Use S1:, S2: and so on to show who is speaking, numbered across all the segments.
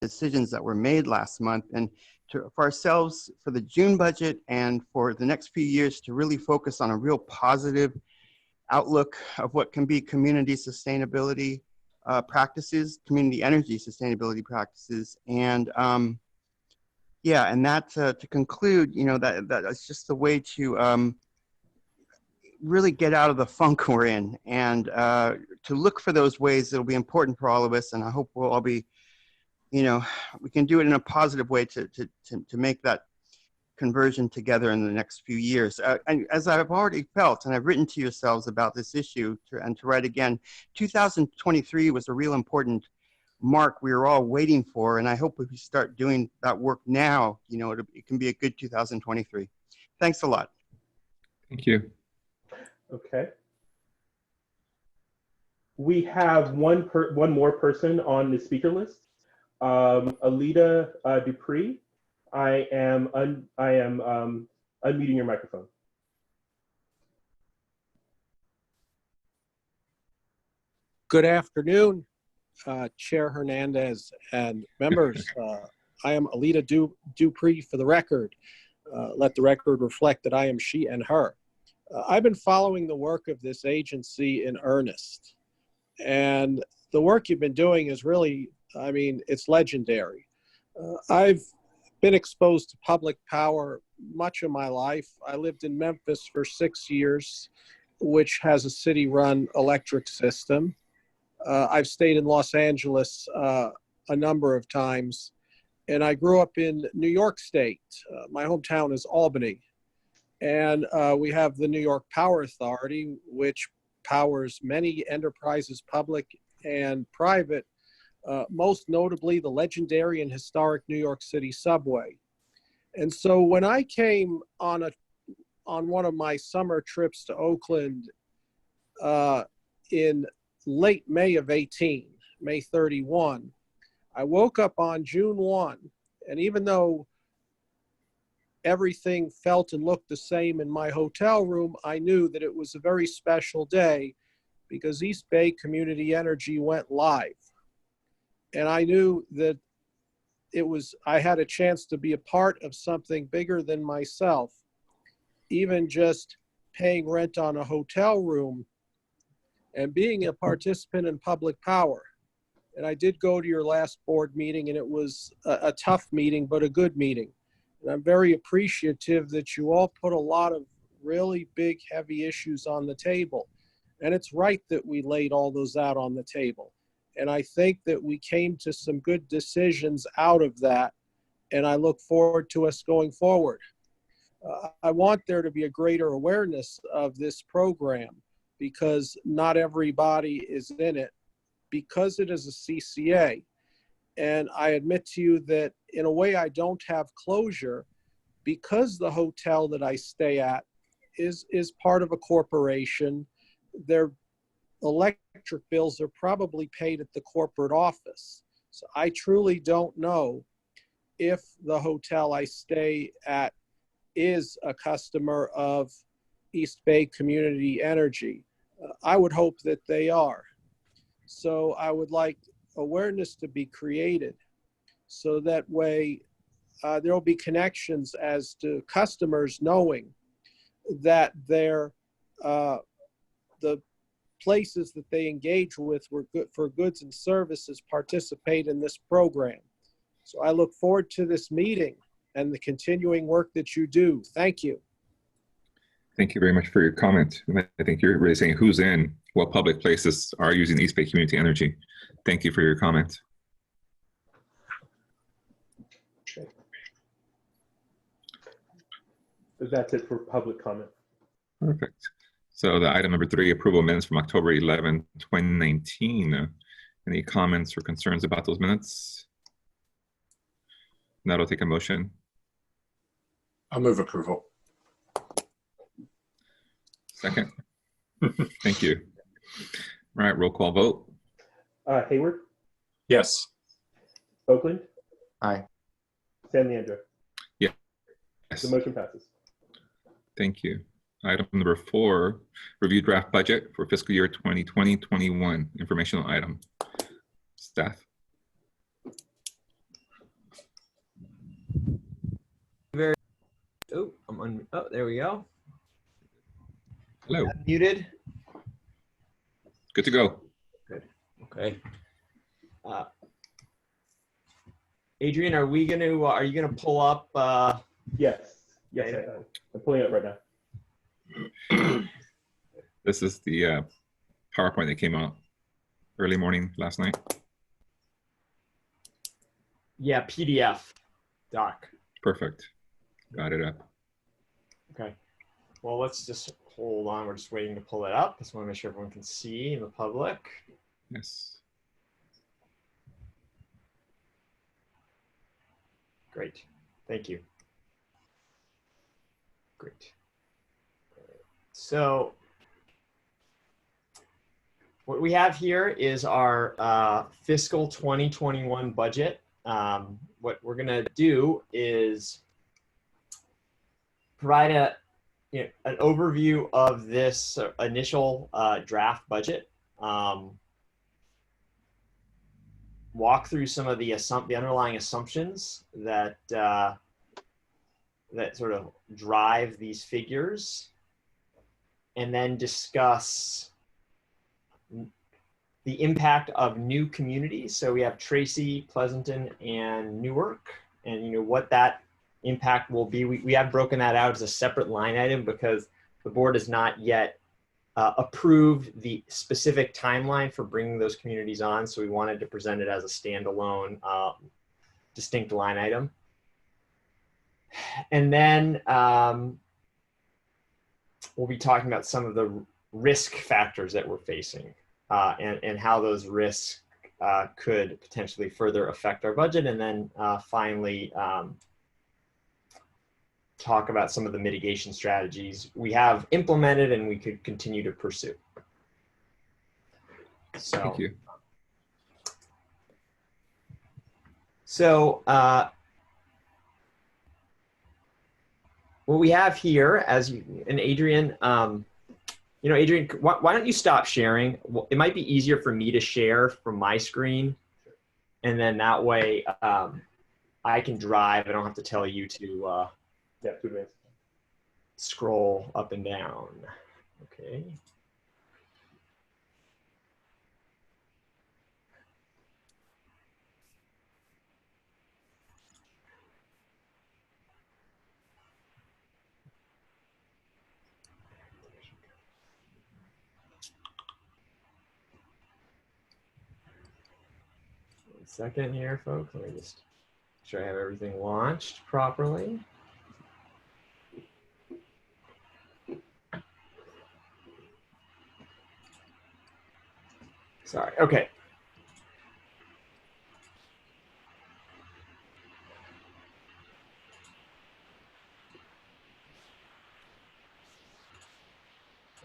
S1: decisions that were made last month, and for ourselves, for the June budget and for the next few years, to really focus on a real positive outlook of what can be community sustainability practices, community energy sustainability practices. And yeah, and that to conclude, you know, that's just the way to really get out of the funk we're in, and to look for those ways that'll be important for all of us. And I hope we'll all be, you know, we can do it in a positive way to make that conversion together in the next few years. And as I've already felt, and I've written to yourselves about this issue, and to write again, 2023 was a real important mark we were all waiting for. And I hope if we start doing that work now, you know, it can be a good 2023. Thanks a lot.
S2: Thank you.
S3: Okay. We have one more person on the speaker list. Alita Dupree. I am unmuting your microphone.
S4: Good afternoon, Chair Hernandez and members. I am Alita Dupree for the record. Let the record reflect that I am she and her. I've been following the work of this agency in earnest. And the work you've been doing is really, I mean, it's legendary. I've been exposed to public power much of my life. I lived in Memphis for 6 years, which has a city-run electric system. I've stayed in Los Angeles a number of times, and I grew up in New York State. My hometown is Albany, and we have the New York Power Authority, which powers many enterprises, public and private, most notably the legendary and historic New York City subway. And so when I came on one of my summer trips to Oakland in late May of 18, May 31, I woke up on June 1, and even though everything felt and looked the same in my hotel room, I knew that it was a very special day because East Bay Community Energy went live. And I knew that I had a chance to be a part of something bigger than myself. Even just paying rent on a hotel room and being a participant in public power. And I did go to your last board meeting, and it was a tough meeting, but a good meeting. And I'm very appreciative that you all put a lot of really big, heavy issues on the table. And it's right that we laid all those out on the table. And I think that we came to some good decisions out of that. And I look forward to us going forward. I want there to be a greater awareness of this program because not everybody is in it because it is a CCA. And I admit to you that in a way I don't have closure because the hotel that I stay at is part of a corporation. Their electric bills are probably paid at the corporate office. So I truly don't know if the hotel I stay at is a customer of East Bay Community Energy. I would hope that they are. So I would like awareness to be created so that way there will be connections as to customers knowing that the places that they engage with for goods and services participate in this program. So I look forward to this meeting and the continuing work that you do. Thank you.
S2: Thank you very much for your comment. I think you're really saying who's in, what public places are using East Bay Community Energy. Thank you for your comment.
S3: Okay. That's it for public comment.
S2: Perfect. So the item number 3, approval of minutes from October 11, 2019. Any comments or concerns about those minutes? That'll take a motion.
S5: I'll move approval.
S2: Second. Thank you. All right, roll call vote.
S3: Hayward?
S5: Yes.
S3: Oakland?
S1: Aye.
S3: San Leandro?
S2: Yes.
S3: The motion passes.
S2: Thank you. Item number 4, review draft budget for fiscal year 2020-21, informational item. Staff.
S6: Oh, there we go.
S2: Hello.
S6: Muted.
S2: Good to go.
S6: Good. Okay. Adrian, are you gonna pull up?
S3: Yes, yes, I am. I'm pulling it up right now.
S2: This is the PowerPoint that came out early morning last night.
S6: Yeah, PDF doc.
S2: Perfect. Got it up.
S6: Okay. Well, let's just hold on. We're just waiting to pull it up. Just want to make sure everyone can see in the public.
S2: Yes.
S6: Great. Thank you. Great. So what we have here is our fiscal 2021 budget. What we're going to do is provide an overview of this initial draft budget. Walk through some of the underlying assumptions that that sort of drive these figures, and then discuss the impact of new communities. So we have Tracy, Pleasanton, and Newark, and what that impact will be. We have broken that out as a separate line item because the board has not yet approved the specific timeline for bringing those communities on. So we wanted to present it as a standalone, distinct line item. And then we'll be talking about some of the risk factors that we're facing and how those risks could potentially further affect our budget. And then finally, talk about some of the mitigation strategies we have implemented and we could continue to pursue. So,
S2: Thank you.
S6: So what we have here, and Adrian, Adrian, why don't you stop sharing? It might be easier for me to share from my screen, and then that way I can drive. I don't have to tell you to scroll up and down. Okay. One second here, folks. Let me just make sure I have everything launched properly. Sorry. Okay.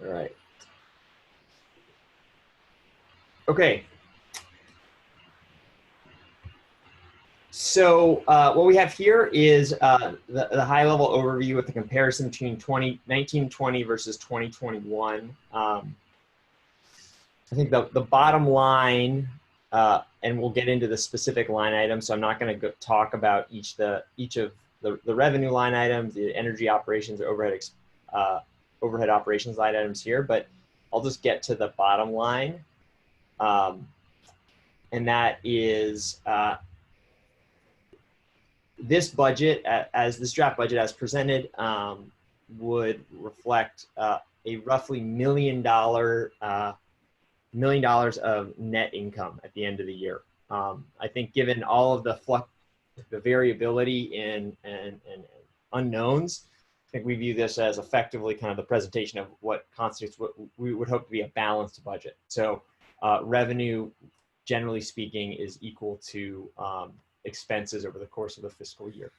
S6: All right. Okay. So what we have here is the high-level overview with the comparison between 1920 versus 2021. I think the bottom line, and we'll get into the specific line items, so I'm not going to talk about each of the revenue line items, the energy operations, or overhead operations line items here, but I'll just get to the bottom line. And that is this budget, this draft budget as presented, would reflect a roughly $1 million of net income at the end of the year. I think given all of the variability and unknowns, I think we view this as effectively kind of the presentation of what constitutes what we would hope to be a balanced budget. So revenue, generally speaking, is equal to expenses over the course of the fiscal year.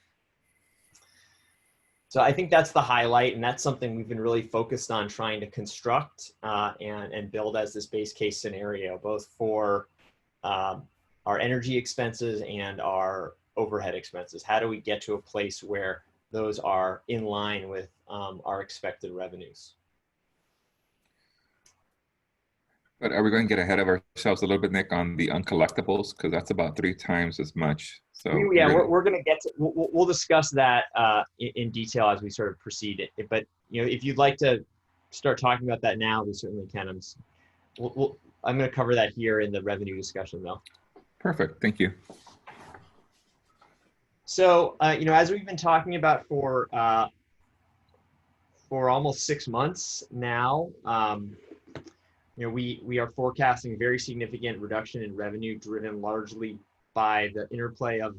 S6: So I think that's the highlight, and that's something we've been really focused on trying to construct and build as this base case scenario, both for our energy expenses and our overhead expenses. How do we get to a place where those are in line with our expected revenues?
S2: But are we going to get ahead of ourselves a little bit, Nick, on the uncollectibles? Because that's about 3 times as much. So
S6: yeah, we're going to get to, we'll discuss that in detail as we sort of proceed. But if you'd like to start talking about that now, we certainly can. I'm going to cover that here in the revenue discussion, though.
S2: Perfect. Thank you.
S6: So, as we've been talking about for almost 6 months now, we are forecasting a very significant reduction in revenue, driven largely by the interplay of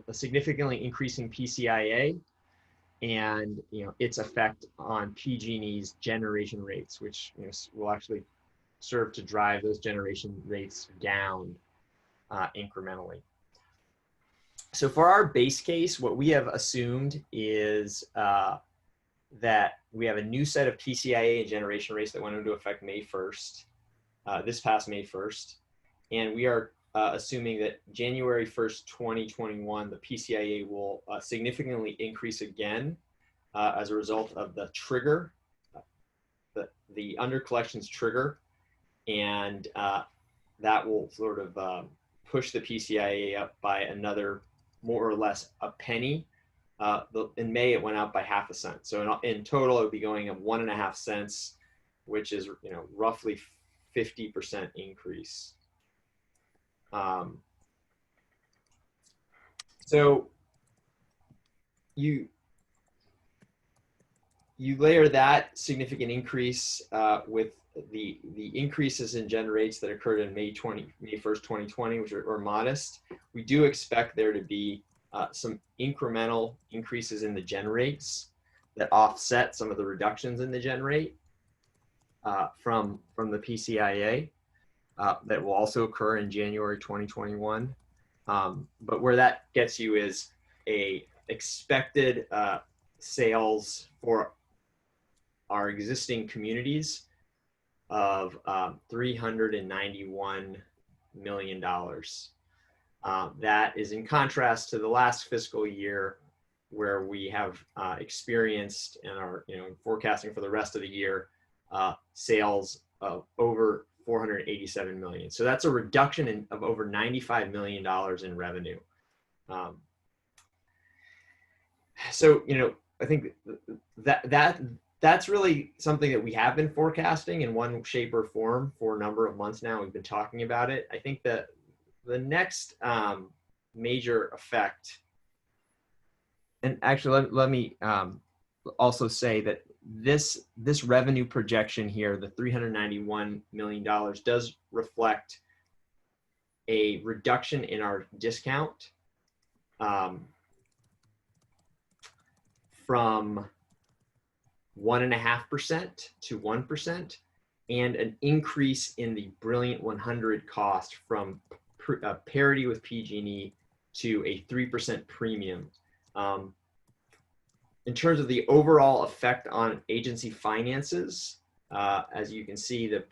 S6: a significantly increasing PCIA and its effect on PG&E's generation rates, which will actually serve to drive those generation rates down incrementally. So for our base case, what we have assumed is that we have a new set of PCIA and generation rates that went into effect May 1st, this past May 1st. And we are assuming that January 1st, 2021, the PCIA will significantly increase again as a result of the trigger, the under collections trigger. And that will sort of push the PCIA up by another more or less a penny. In May, it went up by ½ cent. So in total, it would be going up 1.5 cents, which is roughly 50% increase. So you layer that significant increase with the increases in gen rates that occurred in May 1st, 2020, which are modest. We do expect there to be some incremental increases in the gen rates that offset some of the reductions in the gen rate from the PCIA that will also occur in January 2021. But where that gets you is a expected sales for our existing communities of $391 million. That is in contrast to the last fiscal year, where we have experienced and are forecasting for the rest of the year sales of over $487 million. So that's a reduction of over $95 million in revenue. So I think that's really something that we have been forecasting in one shape or form for a number of months now. We've been talking about it. I think that the next major effect, and actually let me also say that this revenue projection here, the $391 million, does reflect a reduction in our discount from 1.5% to 1%, and an increase in the Brilliant 100 cost from parity with PG&E to a 3% premium. In terms of the overall effect on agency finances, as you can see, the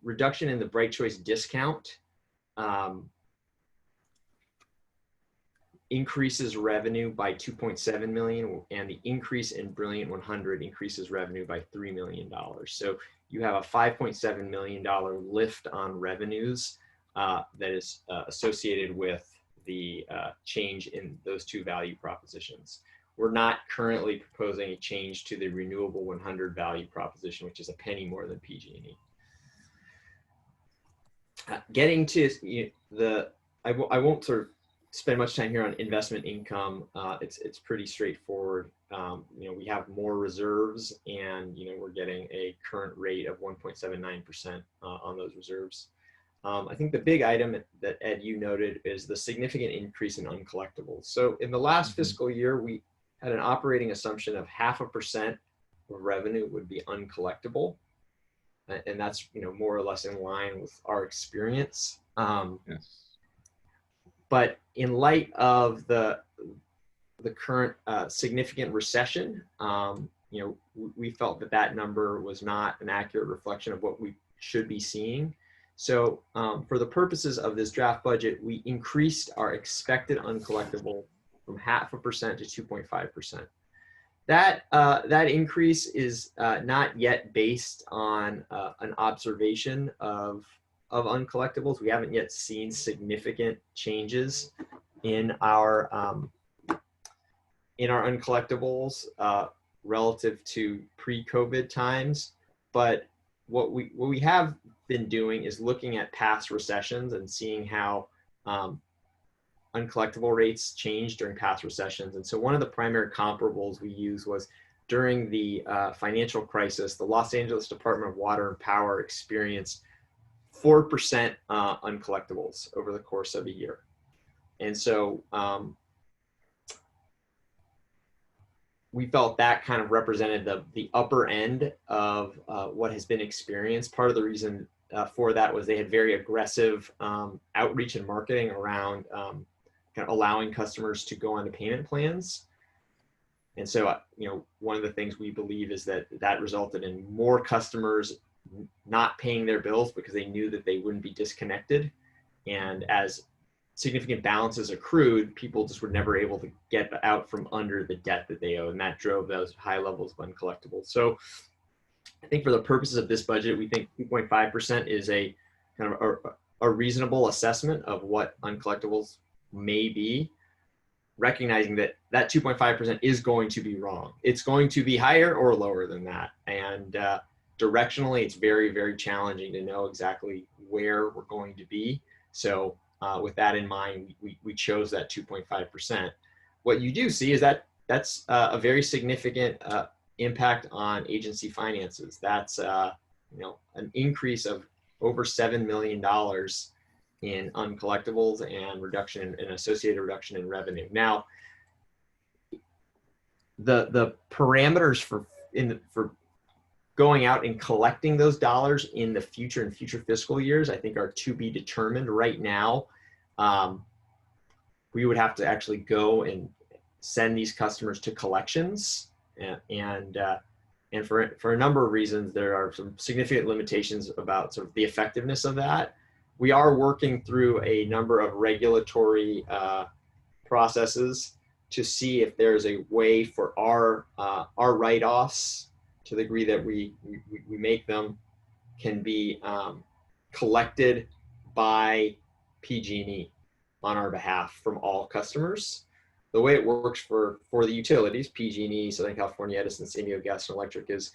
S6: reduction in the Bright Choice discount increases revenue by $2.7 million, and the increase in Brilliant 100 increases revenue by $3 million. So you have a $5.7 million lift on revenues that is associated with the change in those two value propositions. We're not currently proposing a change to the Renewable 100 value proposition, which is a penny more than PG&E. Getting to I won't sort of spend much time here on investment income. It's pretty straightforward. We have more reserves, and we're getting a current rate of 1.79% on those reserves. I think the big item that Ed, you noted, is the significant increase in uncollectibles. So in the last fiscal year, we had an operating assumption of 0.5% of revenue would be uncollectible, and that's more or less in line with our experience.
S2: Yes.
S6: But in light of the current significant recession, we felt that number was not an accurate reflection of what we should be seeing. So for the purposes of this draft budget, we increased our expected uncollectible from 0.5% to 2.5%. That increase is not yet based on an observation of uncollectibles. We haven't yet seen significant changes in our uncollectibles relative to pre-COVID times. But what we have been doing is looking at past recessions and seeing how uncollectible rates changed during past recessions. And so one of the primary comparables we used was during the financial crisis, the Los Angeles Department of Water and Power experienced 4% uncollectibles over the course of a year. And so we felt that kind of represented the upper end of what has been experienced. Part of the reason for that was they had very aggressive outreach and marketing around kind of allowing customers to go on to payment plans. And so, one of the things we believe is that resulted in more customers not paying their bills because they knew that they wouldn't be disconnected. And as significant balances accrued, people just were never able to get out from under the debt that they owe. And that drove those high levels of uncollectibles. So I think for the purposes of this budget, we think 2.5% is a kind of a reasonable assessment of what uncollectibles may be, recognizing that 2.5% is going to be wrong. It's going to be higher or lower than that. And directionally, it's very, very challenging to know exactly where we're going to be. So with that in mind, we chose that 2.5%. What you do see is that's a very significant impact on agency finances. That's an increase of over $7 million in uncollectibles and associated reduction in revenue. Now, the parameters for going out and collecting those dollars in the future and future fiscal years, I think, are to be determined. Right now, we would have to actually go and send these customers to collections, and for a number of reasons, there are some significant limitations about sort of the effectiveness of that. We are working through a number of regulatory processes to see if there's a way for our write-offs, to the degree that we make them, can be collected by PG&E on our behalf from all customers. The way it works for the utilities, PG&E, Southern California Edison, San Diego Gas and Electric, is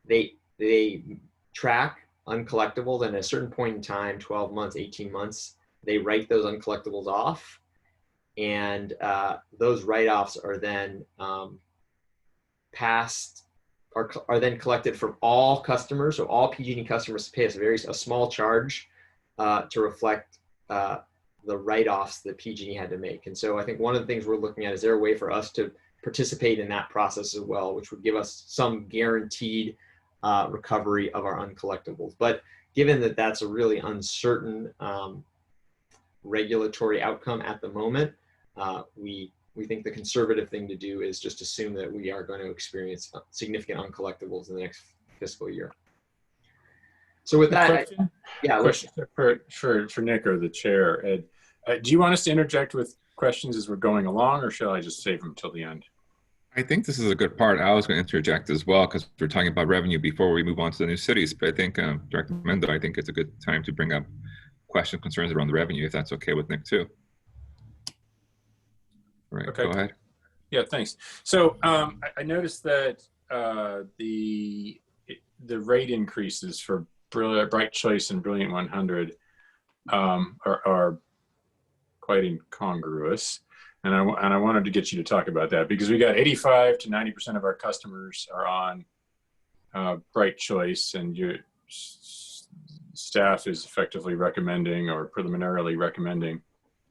S6: they track uncollectibles, and at a certain point in time, 12 months, 18 months, they write those uncollectibles off, and those write-offs are then are then collected from all customers. So all PG&E customers pay us a small charge to reflect the write-offs that PG&E had to make. And so I think one of the things we're looking at is there a way for us to participate in that process as well, which would give us some guaranteed recovery of our uncollectibles. But given that that's a really uncertain regulatory outcome at the moment, we think the conservative thing to do is just assume that we are going to experience significant uncollectibles in the next fiscal year. So with that,
S5: question for Nick or the chair. Ed, do you want us to interject with questions as we're going along, or shall I just save them till the end?
S2: I think this is a good part. I was going to interject as well, because we're talking about revenue before we move on to the new cities. But I think, Director Mendo, I think it's a good time to bring up questions, concerns around the revenue, if that's okay with Nick too. All right, okay. Go ahead.
S5: Yeah, thanks. So I noticed that the rate increases for Bright Choice and Brilliant 100 are quite incongruous. And I wanted to get you to talk about that, because we got 85 to 90% of our customers are on Bright Choice, and your staff is effectively recommending, or preliminarily recommending,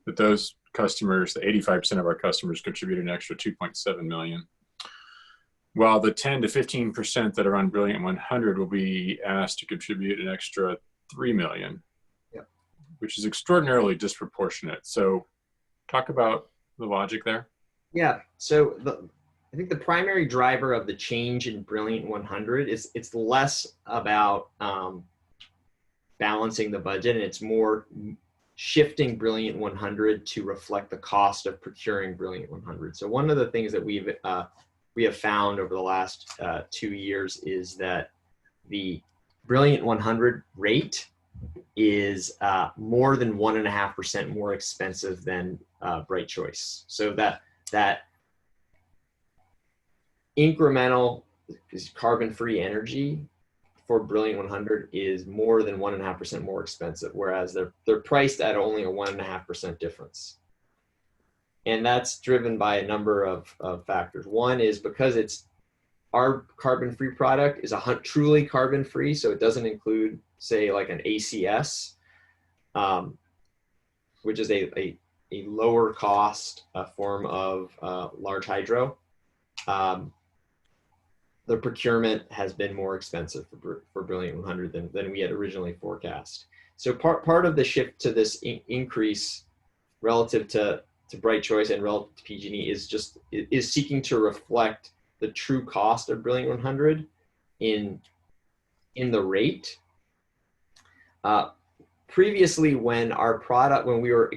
S5: that those customers, the 85% of our customers, contribute an extra 2.7 million. While the 10 to 15% that are on Brilliant 100 will be asked to contribute an extra 3 million, which is extraordinarily disproportionate. So talk about the logic there.
S6: Yeah, so I think the primary driver of the change in Brilliant 100 is it's less about balancing the budget, and it's more shifting Brilliant 100 to reflect the cost of procuring Brilliant 100. So one of the things that we've we have found over the last 2 years is that the Brilliant 100 rate is more than 1.5% more expensive than Bright Choice. So that incremental carbon-free energy for Brilliant 100 is more than 1.5% more expensive, whereas they're priced at only a 1.5% difference. And that's driven by a number of factors. One is because our carbon-free product is truly carbon-free, so it doesn't include, say, like an ACS, which is a lower cost form of large hydro. The procurement has been more expensive for Brilliant 100 than we had originally forecast. So part of the shift to this increase relative to Bright Choice and relative to PG&E is seeking to reflect the true cost of Brilliant 100 in the rate. Previously, when we were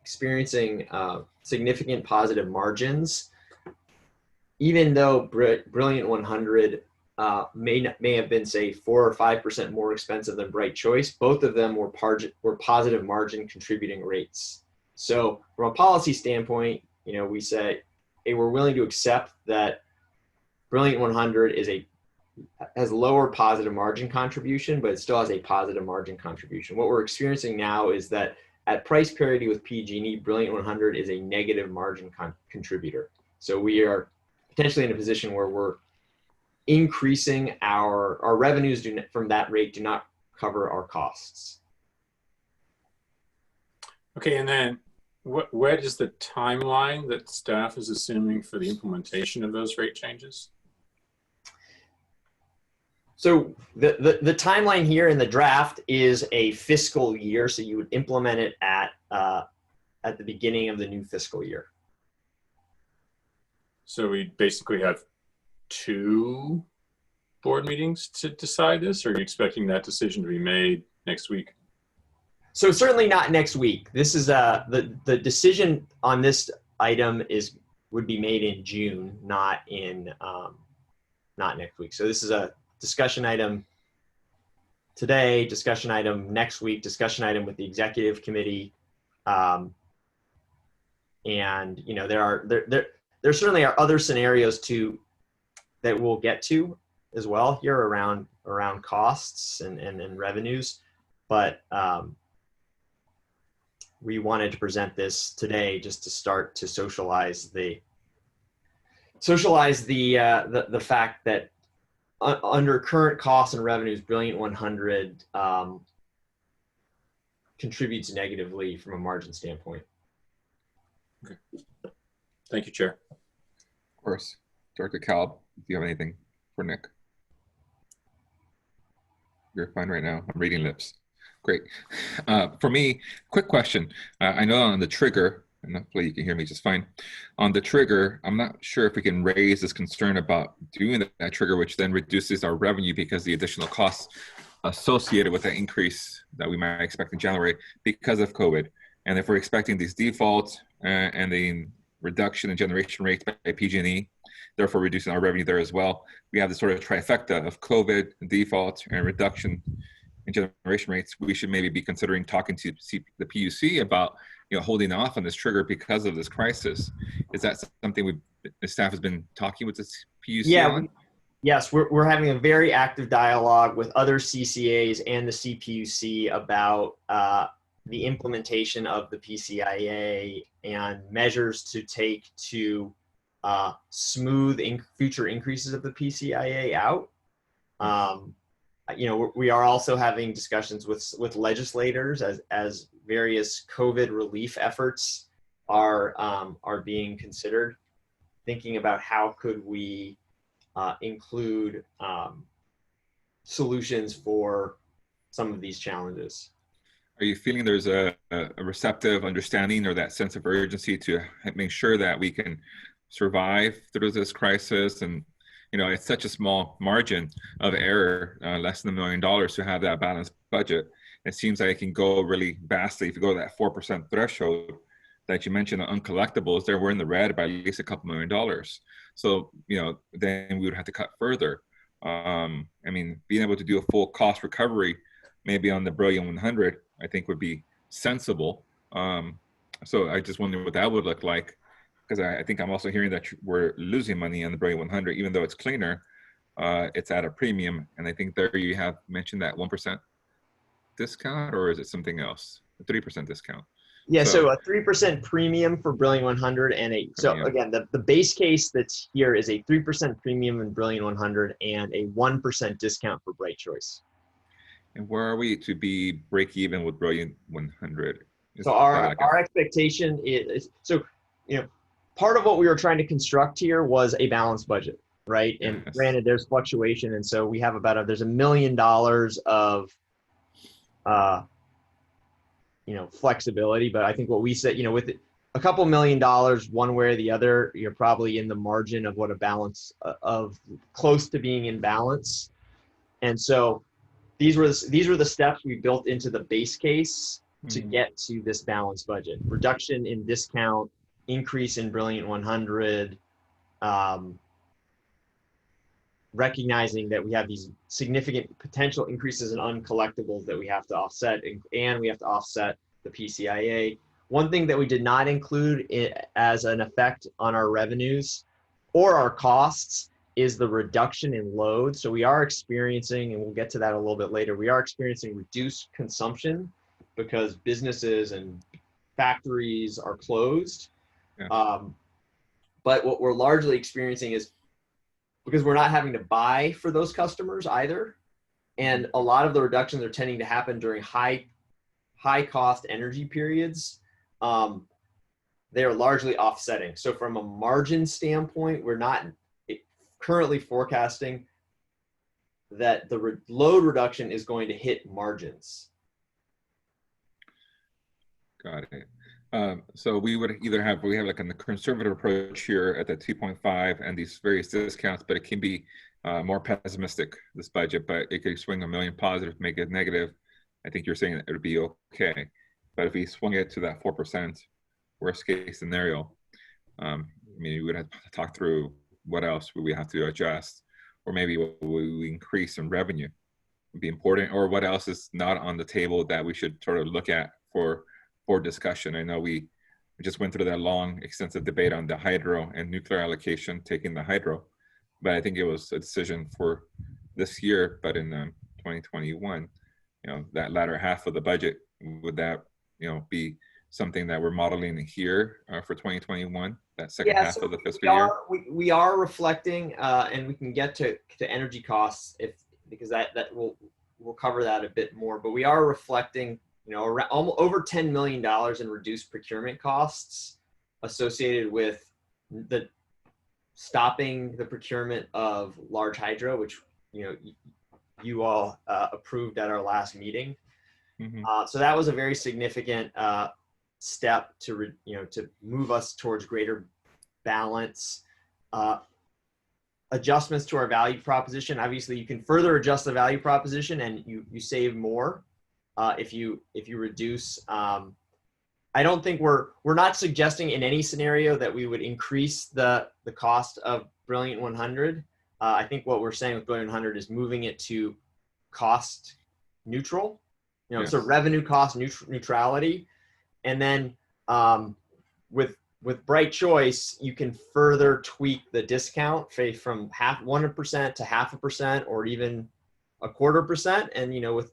S6: experiencing significant positive margins, even though Brilliant 100 may have been, say, 4 or 5% more expensive than Bright Choice, both of them were positive margin contributing rates. So from a policy standpoint, we say, hey, we're willing to accept that Brilliant 100 has lower positive margin contribution, but it still has a positive margin contribution. What we're experiencing now is that at price parity with PG&E, Brilliant 100 is a negative margin contributor. So we are potentially in a position where we're increasing our revenues from that rate do not cover our costs.
S5: Okay, and then what is the timeline that staff is assuming for the implementation of those rate changes?
S6: So the timeline here in the draft is a fiscal year, so you would implement it at the beginning of the new fiscal year. So
S5: we basically have 2 board meetings to decide this, or are you expecting that decision to be made next week?
S6: So certainly not next week. This is the decision on this item would be made in June, not next week. So this is a discussion item today, discussion item next week, discussion item with the executive committee, and there certainly are other scenarios that we'll get to as well here around costs and revenues, but we wanted to present this today just to start to socialize the fact that under current costs and revenues, Brilliant 100 contributes negatively from a margin standpoint.
S5: Okay. Thank you, Chair.
S2: Of course. Director Kalb, do you have anything for Nick? You're fine right now. I'm reading lips. Great. For me, quick question. I know on the trigger, and hopefully you can hear me just fine. On the trigger, I'm not sure if we can raise this concern about doing that trigger, which then reduces our revenue because the additional costs associated with the increase that we might expect in January because of COVID. And if we're expecting these defaults and the reduction in generation rates by PG&E, therefore reducing our revenue there as well, we have this sort of trifecta of COVID, defaults, and reduction in generation rates. We should maybe be considering talking to the PUC about holding off on this trigger because of this crisis. Is that something the staff has been talking with the PUC on?
S6: Yes, we're having a very active dialogue with other CCAs and the CPUC about the implementation of the PCIA and measures to take to smooth future increases of the PCIA out. We are also having discussions with legislators as various COVID relief efforts are being considered, thinking about how could we include solutions for some of these challenges.
S2: Are you feeling there's a receptive understanding or that sense of urgency to make sure that we can survive through this crisis? And it's such a small margin of error, less than $1 million, to have that balanced budget. It seems like it can go really vastly if you go to that 4% threshold, that you mentioned, the uncollectibles, there we're in the red by at least a couple $1 million. So, then we would have to cut further. I mean, being able to do a full cost recovery, maybe on the Brilliant 100, I think would be sensible. So I just wonder what that would look like, because I think I'm also hearing that we're losing money on the Brilliant 100, even though it's cleaner, it's at a premium. And I think there you have mentioned that 1% discount, or is it something else? A 3% discount.
S6: Yeah, so a 3% premium for Brilliant 100 and again, the base case that's here is a 3% premium in Brilliant 100 and a 1% discount for Bright Choice.
S2: And where are we to be break even with Brilliant 100?
S6: So our expectation is, part of what we were trying to construct here was a balanced budget, right? And granted, there's fluctuation, and so we have there's $1 million of flexibility. But I think what we said, with a couple $1 million one way or the other, you're probably in the margin of what a balance of close to being in balance. And so these were the steps we built into the base case to get to this balanced budget: reduction in discount, increase in Brilliant 100, recognizing that we have these significant potential increases in uncollectibles that we have to offset, and we have to offset the PCIA. One thing that we did not include as an effect on our revenues or our costs is the reduction in load. So we are experiencing, and we'll get to that a little bit later, we are experiencing reduced consumption because businesses and factories are closed. Yeah. But what we're largely experiencing is because we're not having to buy for those customers either. And a lot of the reductions are tending to happen during high cost energy periods. They are largely offsetting. So from a margin standpoint, we're not currently forecasting that the load reduction is going to hit margins.
S2: Got it. So we would either have like a conservative approach here at the 2.5 and these various discounts, but it can be more pessimistic, this budget, but it could swing $1 million positive, make it negative. I think you're saying that it would be okay. But if we swung it to that 4% worst case scenario, we would have to talk through what else would we have to adjust, or maybe we increase in revenue would be important, or what else is not on the table that we should sort of look at for discussion. I know we just went through that long, extensive debate on the hydro and nuclear allocation, taking the hydro, but I think it was a decision for this year. But in 2021, that latter half of the budget, would that be something that we're modeling here for 2021, that second half of the fiscal year?
S6: We are reflecting, and we can get to energy costs because that we'll cover that a bit more, but we are reflecting around over $10 million in reduced procurement costs associated with the stopping the procurement of large hydro, which you all approved at our last meeting. Mm-hmm. So that was a very significant step to move us towards greater balance. Adjustments to our value proposition. Obviously, you can further adjust the value proposition, and you save more if you reduce. I don't think we're not suggesting in any scenario that we would increase the cost of Brilliant 100. I think what we're saying with Brilliant 100 is moving it to cost neutral. Yes. So revenue cost neutrality, and then with Bright Choice, you can further tweak the discount, say from 1% to 0.5%, or even 0.25%. And with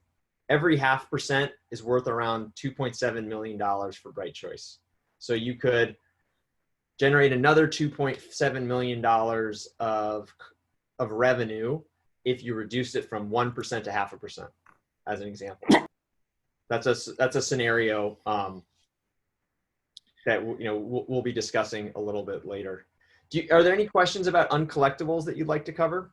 S6: every 0.5% is worth around $2.7 million for Bright Choice. So you could generate another $2.7 million of revenue if you reduce it from 1% to 0.5%, as an example. That's a scenario that we'll be discussing a little bit later. Are there any questions about uncollectibles that you'd like to cover?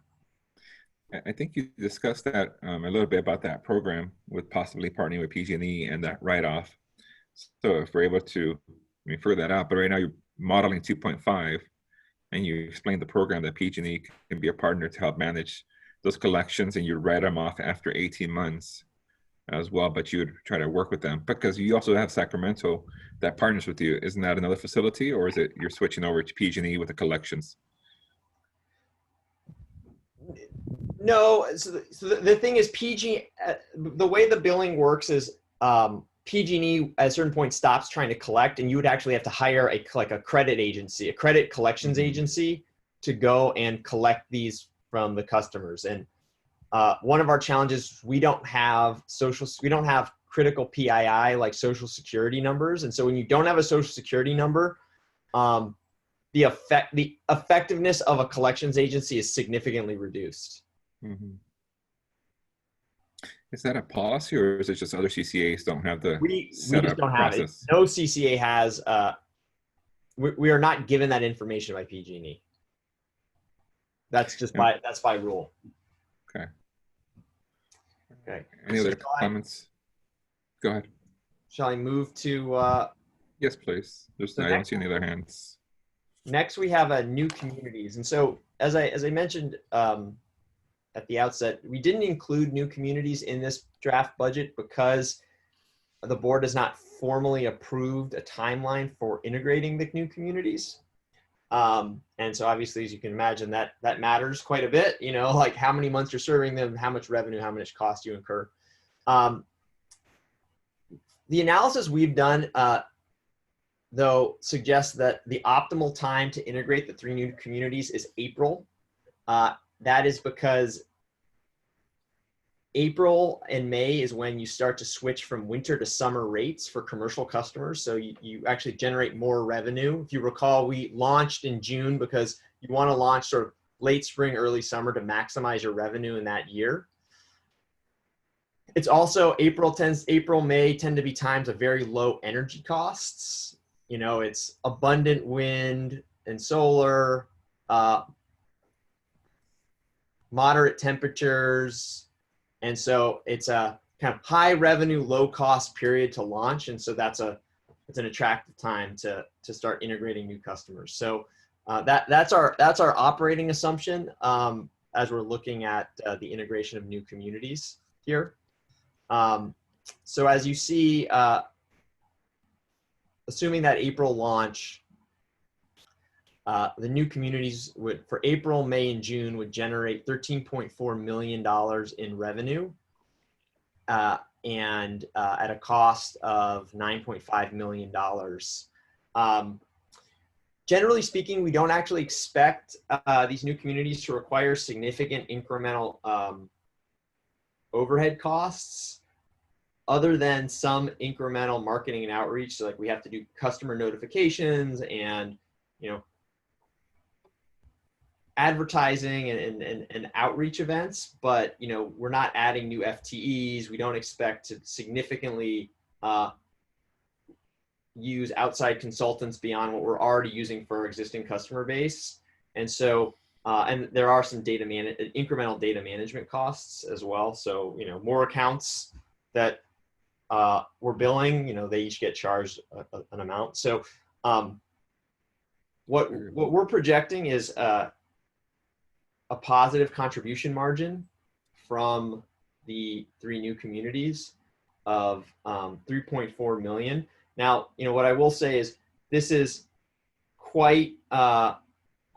S2: I think you discussed that a little bit about that program with possibly partnering with PG&E and that write-off. So if we're able to refer that out, but right now you're modeling 2.5, and you explained the program that PG&E can be a partner to help manage those collections, and you write them off after 18 months. as well, but you would try to work with them because you also have Sacramento that partners with you. Isn't that another facility, or is it you're switching over to PG&E with the collections?
S6: No, so the thing is PG, the way the billing works is PG&E at a certain point stops trying to collect, and you would actually have to hire a credit agency, a credit collections agency to go and collect these from the customers. And one of our challenges, we don't have critical PII like social security numbers. And so when you don't have a social security number, the effectiveness of a collections agency is significantly reduced.
S2: Mm-hmm. Is that a policy, or is it just other CCAs don't have the
S6: we just don't have
S2: process?
S6: it. No CCA has, we are not given that information by PG&E. That's just that's by rule.
S2: Okay.
S6: Okay.
S2: Any other comments? Go ahead.
S6: Shall I move to?
S2: Yes, please. I don't see any other hands.
S6: Next, we have new communities, and so as I mentioned at the outset, we didn't include new communities in this draft budget because the board has not formally approved a timeline for integrating the new communities. And so obviously, as you can imagine, that matters quite a bit, you know, like how many months you're serving them, how much revenue, how much cost you incur. The analysis we've done, though, suggests that the optimal time to integrate the 3 new communities is April. That is because April and May is when you start to switch from winter to summer rates for commercial customers. So you actually generate more revenue. If you recall, we launched in June because you want to launch sort of late spring, early summer to maximize your revenue in that year. It's also April, May tend to be times of very low energy costs. You know, it's abundant wind and solar, moderate temperatures. And so it's a kind of high revenue, low cost period to launch. And so it's an attractive time to start integrating new customers. So that's our operating assumption as we're looking at the integration of new communities here. So as you see, assuming that April launch, the new communities for April, May, and June would generate $13.4 million in revenue and at a cost of $9.5 million. Generally speaking, we don't actually expect these new communities to require significant incremental overhead costs other than some incremental marketing and outreach. So like we have to do customer notifications and, you know, advertising and outreach events, but you know, we're not adding new FTEs. We don't expect to significantly use outside consultants beyond what we're already using for our existing customer base. And so, and there are some incremental data management costs as well. So, you know, more accounts that we're billing, you know, they each get charged an amount. So what we're projecting is a positive contribution margin from the 3 new communities of 3.4 million. Now, you know, what I will say is this is quite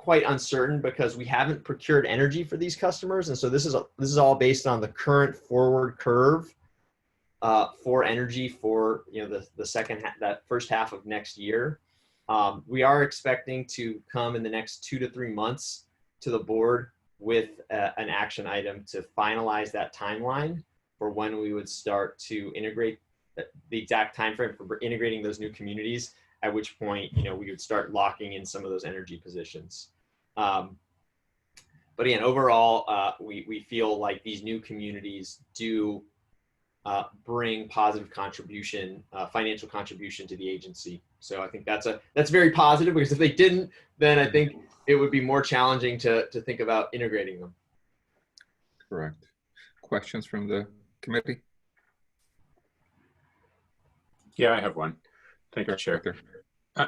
S6: uncertain because we haven't procured energy for these customers, and so this is all based on the current forward curve for energy for, you know, that first half of next year. We are expecting to come in the next 2 to 3 months to the board with an action item to finalize that timeline for when we would start to integrate the exact time frame for integrating those new communities, at which point, you know, we would start locking in some of those energy positions. But again, overall, we feel like these new communities do bring positive contribution, financial contribution to the agency. So I think that's very positive, because if they didn't, then I think it would be more challenging to think about integrating them.
S2: Correct. Questions from the committee?
S5: Yeah, I have one. Thank you, Chair. I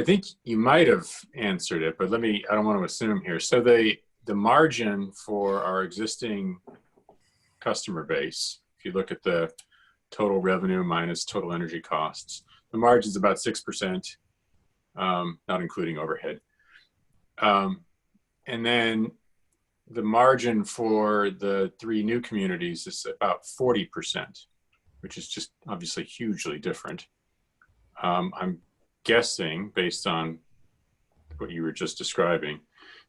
S5: think you might have answered it, but I don't want to assume here. So the margin for our existing customer base, if you look at the total revenue minus total energy costs, the margin's about 6%, not including overhead. And then the margin for the 3 new communities is about 40%, which is just obviously hugely different. I'm guessing, based on what you were just describing,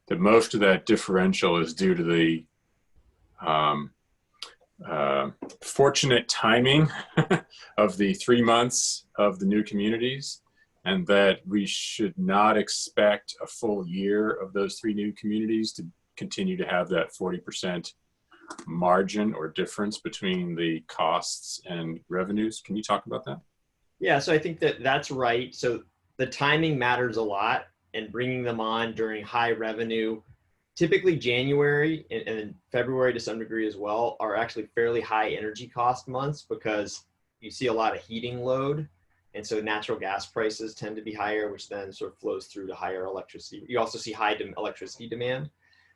S5: that most of that differential is due to the fortunate timing of the 3 months of the new communities, and that we should not expect a full year of those 3 new communities to continue to have that 40% margin or difference between the costs and revenues. Can you talk about that?
S6: Yeah, so I think that that's right. So the timing matters a lot, and bringing them on during high revenue, typically January and February to some degree as well, are actually fairly high energy cost months because you see a lot of heating load. And so natural gas prices tend to be higher, which then sort of flows through to higher electricity. You also see high electricity demand.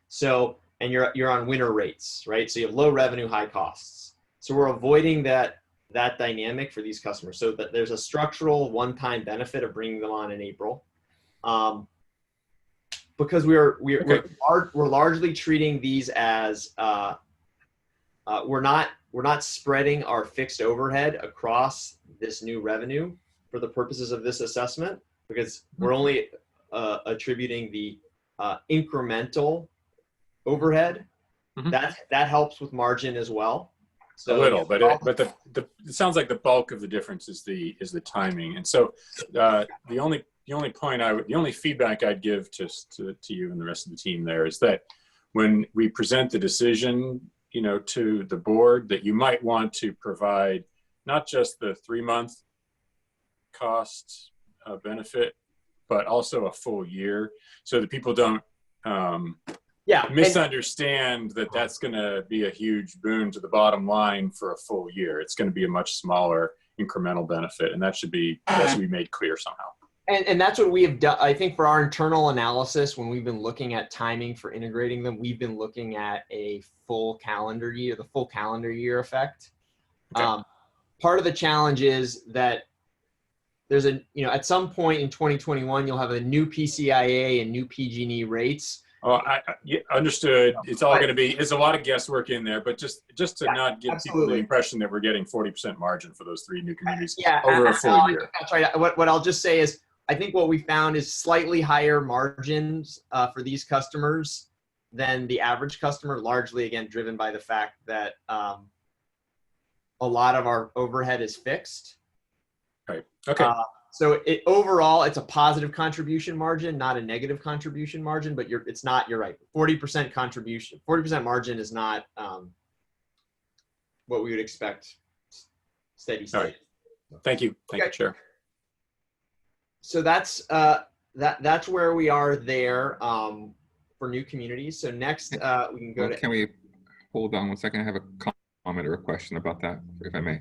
S6: So, and you're on winter rates, right? So you have low revenue, high costs. So we're avoiding that dynamic for these customers. So that there's a structural one-time benefit of bringing them on in April. Because we're largely treating these as we're not spreading our fixed overhead across this new revenue for the purposes of this assessment, because we're only attributing the incremental overhead. That helps with margin as well. So
S5: a little, but it sounds like the bulk of the difference is the timing. And so the only feedback I'd give to you and the rest of the team there is that when we present the decision, to the board, that you might want to provide not just the 3-month cost benefit, but also a full year, so that people don't misunderstand that that's going to be a huge boon to the bottom line for a full year. It's going to be a much smaller incremental benefit, and that should be made clear somehow.
S6: And that's what we have done. I think for our internal analysis, when we've been looking at timing for integrating them, we've been looking at a full calendar year, the full calendar year effect. Okay. Part of the challenge is that there's at some point in 2021, you'll have a new PCIA and new PG&E rates.
S5: Oh, I understood. It's all going to be, it's a lot of guesswork in there, but just to not give people the impression that we're getting 40% margin for those 3 new communities over a full year.
S6: That's right. What I'll just say is, I think what we found is slightly higher margins for these customers than the average customer, largely, again, driven by the fact that a lot of our overhead is fixed.
S5: Right. Okay.
S6: So overall, it's a positive contribution margin, not a negative contribution margin, but you're right. 40% contribution, 40% margin is not what we would expect steady state.
S5: All right. Thank you. Thank you, Chair.
S6: So that's where we are there for new communities. So next we can go to.
S2: Can we hold on 1 second? I have a comment or a question about that, if I may,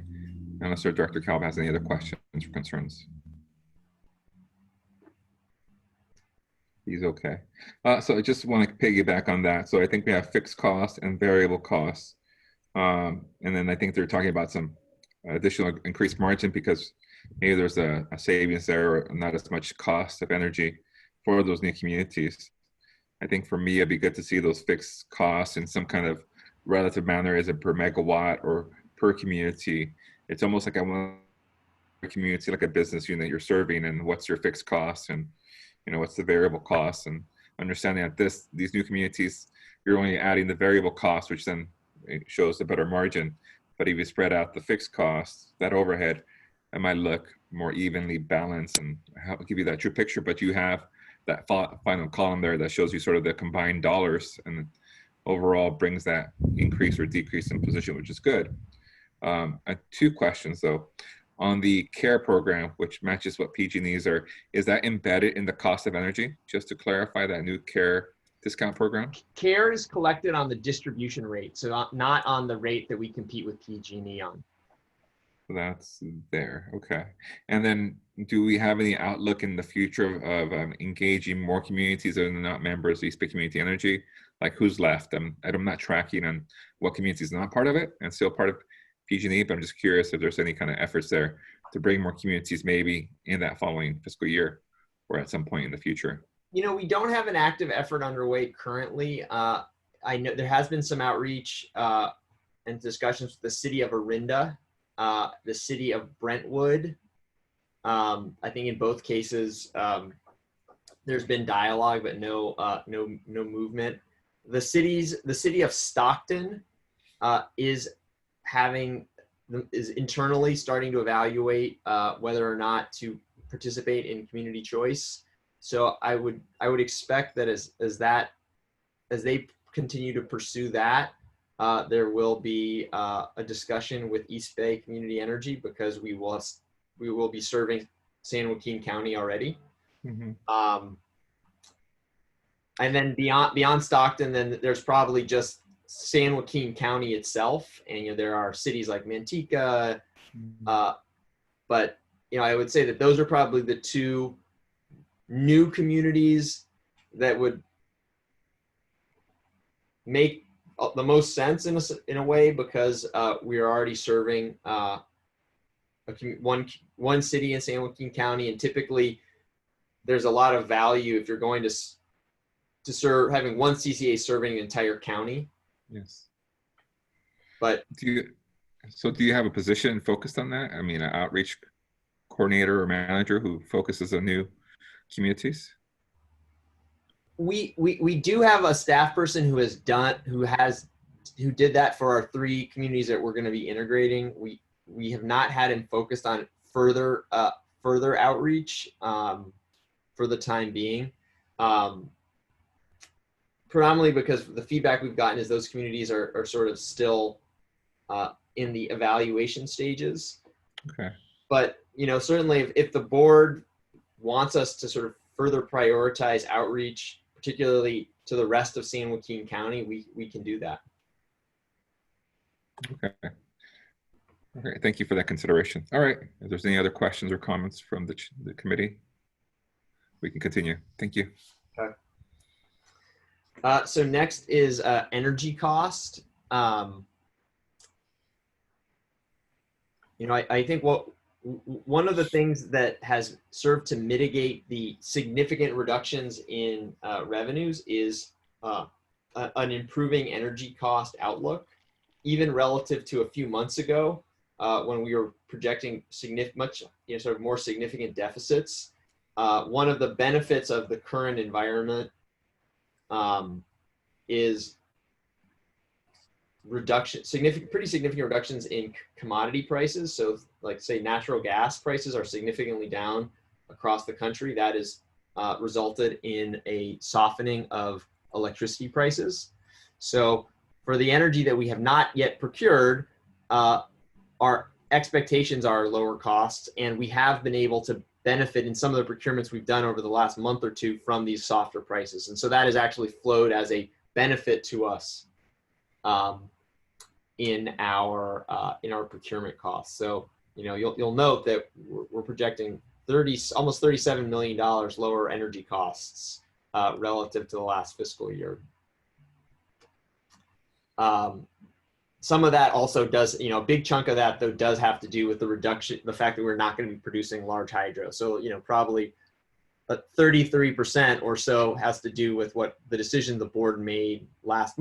S2: unless our Director Calv has any other questions or concerns. He's okay. So I just want to piggyback on that. So I think we have fixed costs and variable costs. And then I think they're talking about some additional increased margin because maybe there's a savings there or not as much cost of energy for those new communities. I think for me, it'd be good to see those fixed costs in some kind of relative manner. Is it per megawatt or per community? It's almost like I want a community like a business unit you're serving, and what's your fixed costs and what's the variable costs, and understanding that these new communities, you're only adding the variable cost, which then shows a better margin. But if you spread out the fixed costs, that overhead, it might look more evenly balanced and help give you that true picture. But you have that final column there that shows you sort of the combined dollars, and overall brings that increase or decrease in position, which is good. I have 2 questions though. On the CARE program, which matches what PG&Es are, is that embedded in the cost of energy? Just to clarify, that new CARE discount program?
S6: CARE is collected on the distribution rate, so not on the rate that we compete with PG&E on.
S2: That's there, okay. And then do we have any outlook in the future of engaging more communities that are not members of East Bay Community Energy? Like who's left? I'm not tracking on what community is not part of it and still part of PG&E, but I'm just curious if there's any kind of efforts there to bring more communities maybe in that following fiscal year or at some point in the future.
S6: You know, we don't have an active effort underway currently. I know there has been some outreach and discussions with the city of Orinda, the city of Brentwood. I think in both cases, there's been dialogue, but no movement. The city of Stockton is internally starting to evaluate whether or not to participate in community choice. So I would expect that as they continue to pursue that, there will be a discussion with East Bay Community Energy, because we will be serving San Joaquin County already. Mm-hmm. And then beyond Stockton, then there's probably just San Joaquin County itself, and there are cities like Manteca, but I would say that those are probably the two new communities that would make the most sense in a way, because we are already serving one city in San Joaquin County, and typically there's a lot of value if you're going to serve having one CCA serving an entire county.
S2: Yes.
S6: But
S2: do you have a position focused on that? I mean, an outreach coordinator or manager who focuses on new communities?
S6: We do have a staff person who did that for our 3 communities that we're going to be integrating. We have not had him focused on further outreach for the time being. Predominantly because the feedback we've gotten is those communities are sort of still in the evaluation stages.
S2: Okay.
S6: But certainly if the board wants us to sort of further prioritize outreach, particularly to the rest of San Joaquin County, we can do that.
S2: Okay. Okay. Thank you for that consideration. All right. If there's any other questions or comments from the committee, we can continue. Thank you.
S6: Okay. So next is energy cost. I think one of the things that has served to mitigate the significant reductions in revenues is an improving energy cost outlook, even relative to a few months ago when we were projecting sort of more significant deficits. One of the benefits of the current environment is pretty significant reductions in commodity prices. So like say natural gas prices are significantly down across the country. That has resulted in a softening of electricity prices. So for the energy that we have not yet procured, our expectations are lower costs, and we have been able to benefit in some of the procurements we've done over the last month or two from these softer prices. And so that has actually flowed as a benefit to us in our procurement costs. So, you'll note that we're projecting almost $37 million lower energy costs relative to the last fiscal year. Some of that also does, a big chunk of that though does have to do with the fact that we're not going to be producing large hydro. So, probably 33% or so has to do with what the decision the board made last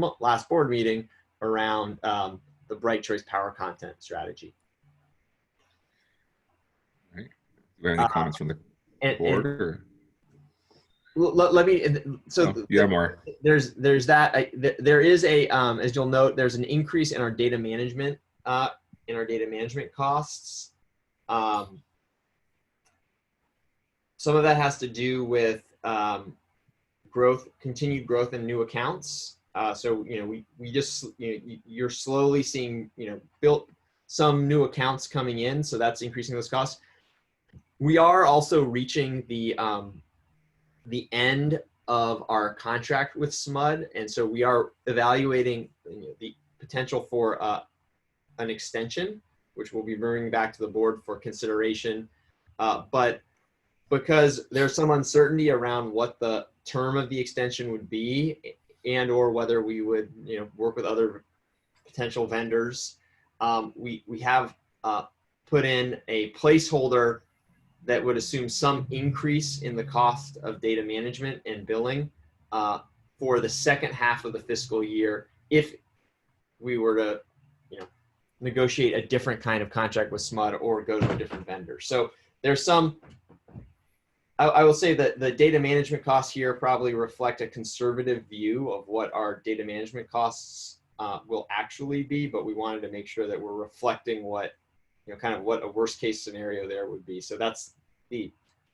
S6: board meeting around the Bright Choice power content strategy.
S2: All right. Do we have any comments from the board?
S6: Let me. So
S2: you have more.
S6: There's that. There is as you'll note, there's an increase in our data management costs. Some of that has to do with continued growth in new accounts. So we just you're slowly seeing built some new accounts coming in, so that's increasing those costs. We are also reaching the end of our contract with SMUD, and so we are evaluating the potential for an extension, which we'll be bringing back to the board for consideration. But because there's some uncertainty around what the term of the extension would be, and or whether we would, work with other potential vendors. We have put in a placeholder that would assume some increase in the cost of data management and billing for the second half of the fiscal year if we were to, negotiate a different kind of contract with SMUD or go to a different vendor. So there's some, I will say that the data management costs here probably reflect a conservative view of what our data management costs will actually be, but we wanted to make sure that we're reflecting what, kind of what a worst case scenario there would be. So that's the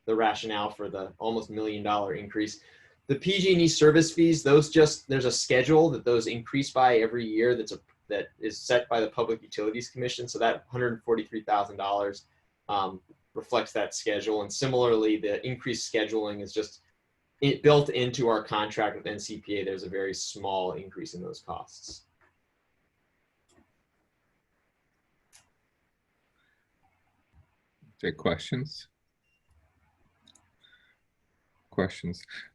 S6: rationale for the almost $1 million increase. The PG&E service fees, there's a schedule that those increase by every year that is set by the Public Utilities Commission. So that $143,000 reflects that schedule. And similarly, the increased scheduling is just built into our contract with NCPA. There's a very small increase in those costs.
S2: Okay, questions?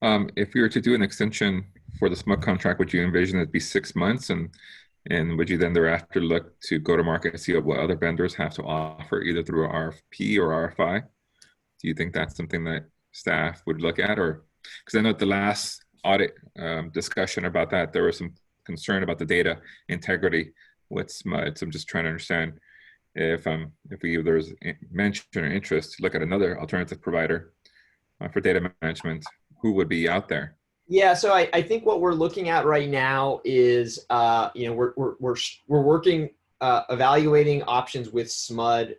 S2: If we were to do an extension for the SMUD contract, would you envision it be 6 months? And would you then thereafter look to go to market and see what other vendors have to offer, either through an RFP or RFI? Do you think that's something that staff would look at? Or, because I know at the last audit discussion about that, there was some concern about the data integrity with SMUD. So I'm just trying to understand if there's mention or interest to look at another alternative provider for data management, who would be out there?
S6: Yeah, so I think what we're looking at right now is, we're working, evaluating options with SMUD.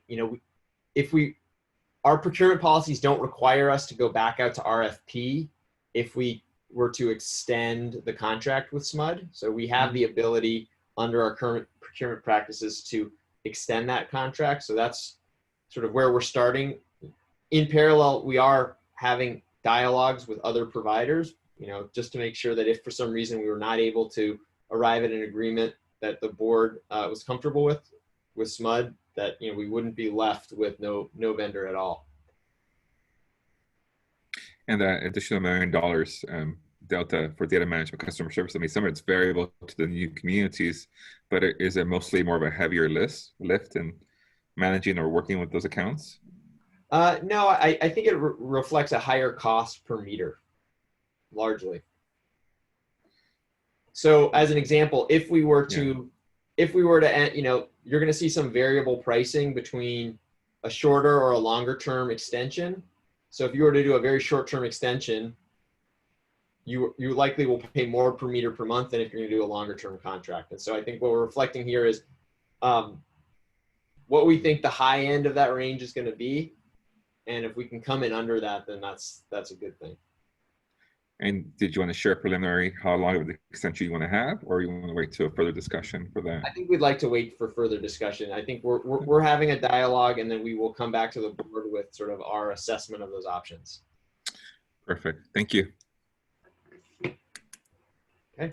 S6: Our procurement policies don't require us to go back out to RFP if we were to extend the contract with SMUD. So we have the ability under our current procurement practices to extend that contract. So that's sort of where we're starting. In parallel, we are having dialogues with other providers, just to make sure that if for some reason we were not able to arrive at an agreement that the board was comfortable with SMUD, that we wouldn't be left with no vendor at all.
S2: And that additional $1 million delta for data management customer service, I mean, some of it's variable to the new communities, but is it mostly more of a heavier lift in managing or working with those accounts?
S6: No, I think it reflects a higher cost per meter, largely. So as an example, if we were to, you're going to see some variable pricing between a shorter or a longer term extension. So if you were to do a very short term extension, you likely will pay more per meter per month than if you're going to do a longer term contract. And so I think what we're reflecting here is what we think the high end of that range is going to be. And if we can come in under that, then that's a good thing.
S2: And did you want to share preliminary how long of the extension you want to have, or you want to wait to a further discussion for that?
S6: I think we'd like to wait for further discussion. I think we're having a dialogue, and then we will come back to the board with sort of our assessment of those options.
S2: Perfect. Thank you.
S6: Okay.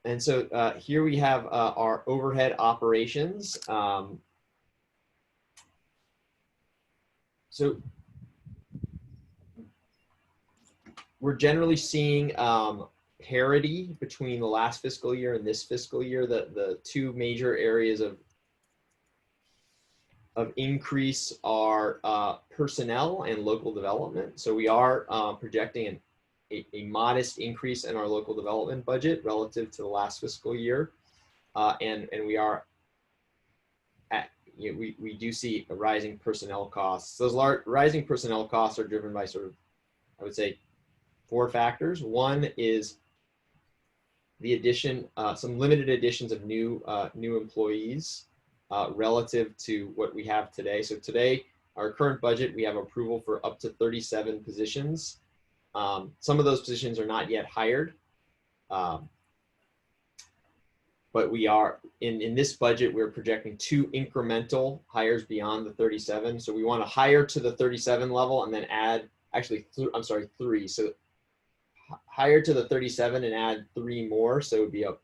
S6: And so here we have our overhead operations. So we're generally seeing parity between the last fiscal year and this fiscal year. The two major areas of increase are personnel and local development. So we are projecting a modest increase in our local development budget relative to the last fiscal year, and we are we do see a rising personnel costs. Those rising personnel costs are driven by sort of, I would say, 4 factors. One is the addition, some limited additions of new employees relative to what we have today. So today, our current budget, we have approval for up to 37 positions. Some of those positions are not yet hired. But we are, in this budget, we're projecting 2 incremental hires beyond the 37. So we want to hire to the 37 level and then add, actually, I'm sorry, 3. So hire to the 37 and add 3 more. So it would be a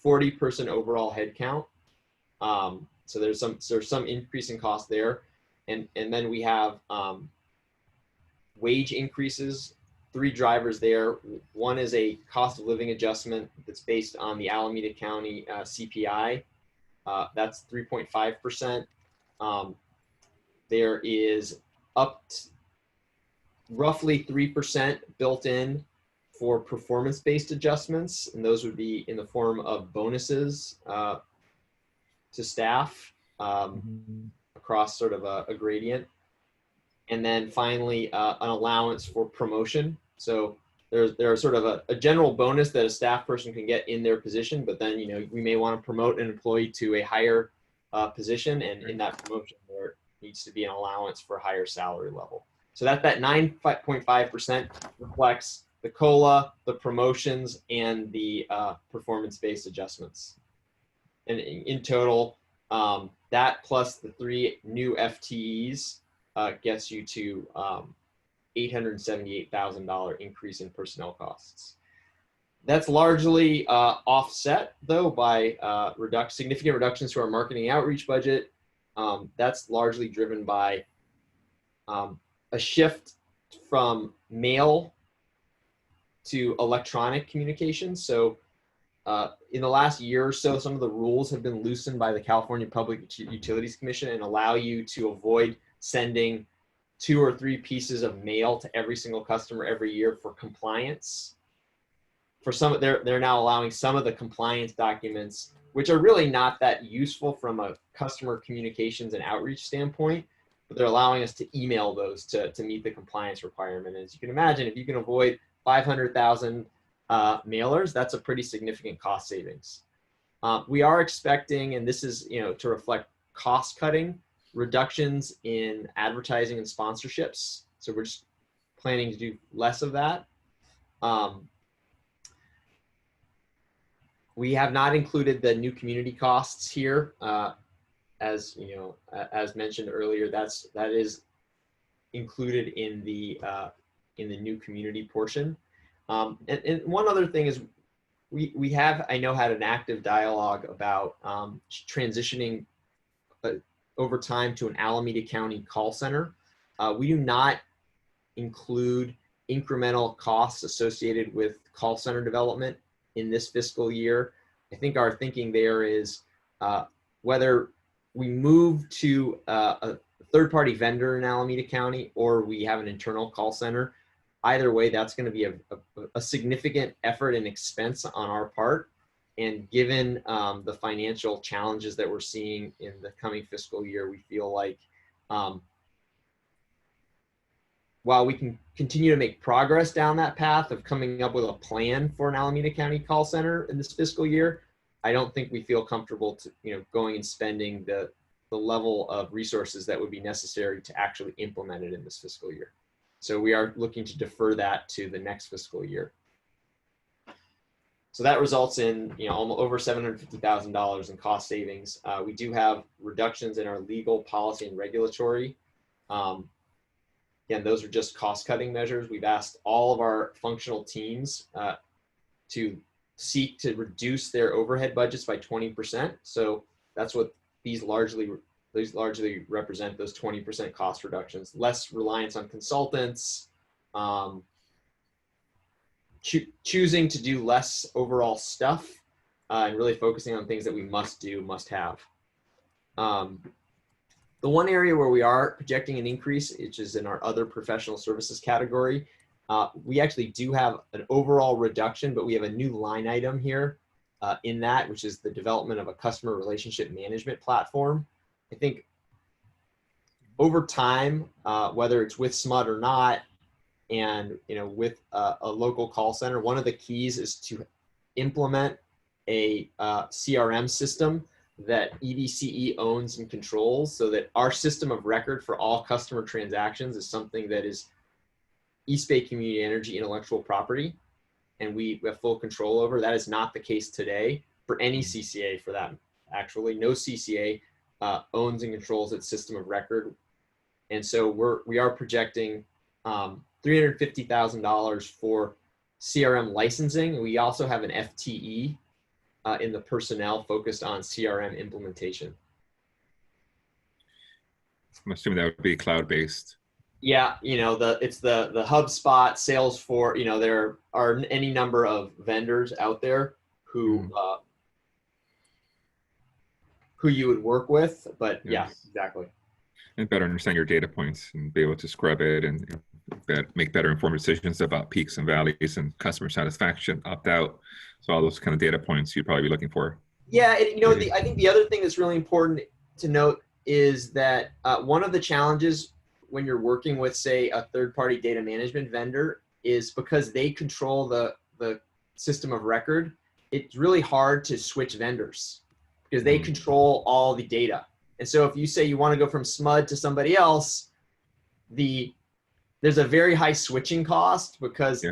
S6: 40-person overall head count. So there's some increase in cost there. And then we have wage increases, 3 drivers there. One is a cost of living adjustment that's based on the Alameda County CPI. That's 3.5%. There is up to roughly 3% built in for performance-based adjustments, and those would be in the form of bonuses to staff across sort of a gradient. And then finally, an allowance for promotion. So there's sort of a general bonus that a staff person can get in their position, but then, you know, we may want to promote an employee to a higher position, and in that promotion there needs to be an allowance for a higher salary level. So that 9.5% reflects the COLA, the promotions, and the performance-based adjustments. And in total, that plus the 3 new FTEs gets you to $878,000 increase in personnel costs. That's largely offset, though, by significant reductions to our marketing outreach budget. That's largely driven by a shift from mail to electronic communications. So in the last year or so, some of the rules have been loosened by the California Public Utilities Commission and allow you to avoid sending 2 or 3 pieces of mail to every single customer every year for compliance. For some, they're now allowing some of the compliance documents, which are really not that useful from a customer communications and outreach standpoint, but they're allowing us to email those to meet the compliance requirement. As you can imagine, if you can avoid 500,000 mailers, that's a pretty significant cost savings. We are expecting, and this is, you know, to reflect cost cutting, reductions in advertising and sponsorships. So we're just planning to do less of that. We have not included the new community costs here. As you know, as mentioned earlier, that is included in the new community portion. And one other thing is we have, I know, had an active dialogue about transitioning over time to an Alameda County call center. We do not include incremental costs associated with call center development in this fiscal year. I think our thinking there is whether we move to a third-party vendor in Alameda County or we have an internal call center, either way, that's going to be a significant effort and expense on our part. And given the financial challenges that we're seeing in the coming fiscal year, we feel like while we can continue to make progress down that path of coming up with a plan for an Alameda County call center in this fiscal year, I don't think we feel comfortable to, you know, going and spending the level of resources that would be necessary to actually implement it in this fiscal year. So we are looking to defer that to the next fiscal year. So that results in, you know, almost over $750,000 in cost savings. We do have reductions in our legal, policy, and regulatory. Again, those are just cost-cutting measures. We've asked all of our functional teams to seek to reduce their overhead budgets by 20%. So that's what these largely represent, those 20% cost reductions. Less reliance on consultants, choosing to do less overall stuff, and really focusing on things that we must do, must have. The one area where we are projecting an increase, which is in our other professional services category, we actually do have an overall reduction, but we have a new line item here in that, which is the development of a customer relationship management platform. I think over time, whether it's with SMUD or not, and, you know, with a local call center, one of the keys is to implement a CRM system that EDCE owns and controls, so that our system of record for all customer transactions is something that is East Bay Community Energy intellectual property, and we have full control over. That is not the case today for any CCA, for that. Actually, no CCA owns and controls its system of record. And so we are projecting $350,000 for CRM licensing. We also have an FTE in the personnel focused on CRM implementation.
S2: I'm assuming that would be cloud-based.
S6: Yeah, it's the HubSpot, Salesforce. There are any number of vendors out there who you would work with, but yeah,
S2: Yes.
S6: exactly.
S2: And better understand your data points and be able to scrub it and make better informed decisions about peaks and valleys and customer satisfaction, opt out. So all those kind of data points you'd probably be looking for.
S6: Yeah, I think the other thing that's really important to note is that one of the challenges when you're working with, say, a third-party data management vendor is because they control the system of record, it's really hard to switch vendors because they control all the data. And so if you say you want to go from SMUD to somebody else, there's a very high switching cost because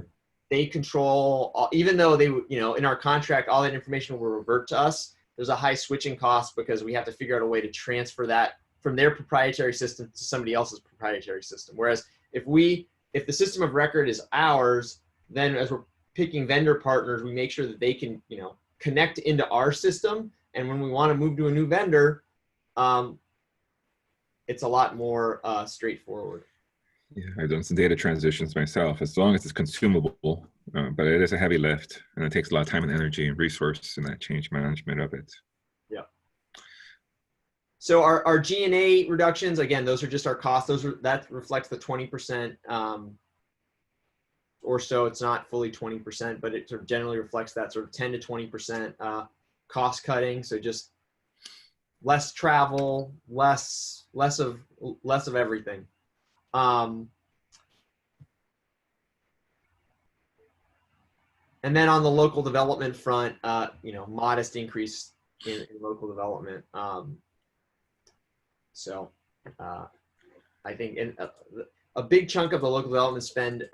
S6: they control, even though they, in our contract, all that information will revert to us. There's a high switching cost because we have to figure out a way to transfer that from their proprietary system to somebody else's proprietary system. Whereas if the system of record is ours, then as we're picking vendor partners, we make sure that they can, connect into our system. And when we want to move to a new vendor, it's a lot more straightforward.
S2: Yeah, I've done some data transitions myself, as long as it's consumable, but it is a heavy lift and it takes a lot of time and energy and resource in that change management of it.
S6: Yeah. So our G&A reductions, again, those are just our costs. That reflects the 20% or so. It's not fully 20%, but it sort of generally reflects that sort of 10 to 20% cost cutting. So just less travel, less of everything. And then on the local development front, modest increase in local development. So I think a big chunk of the local development spend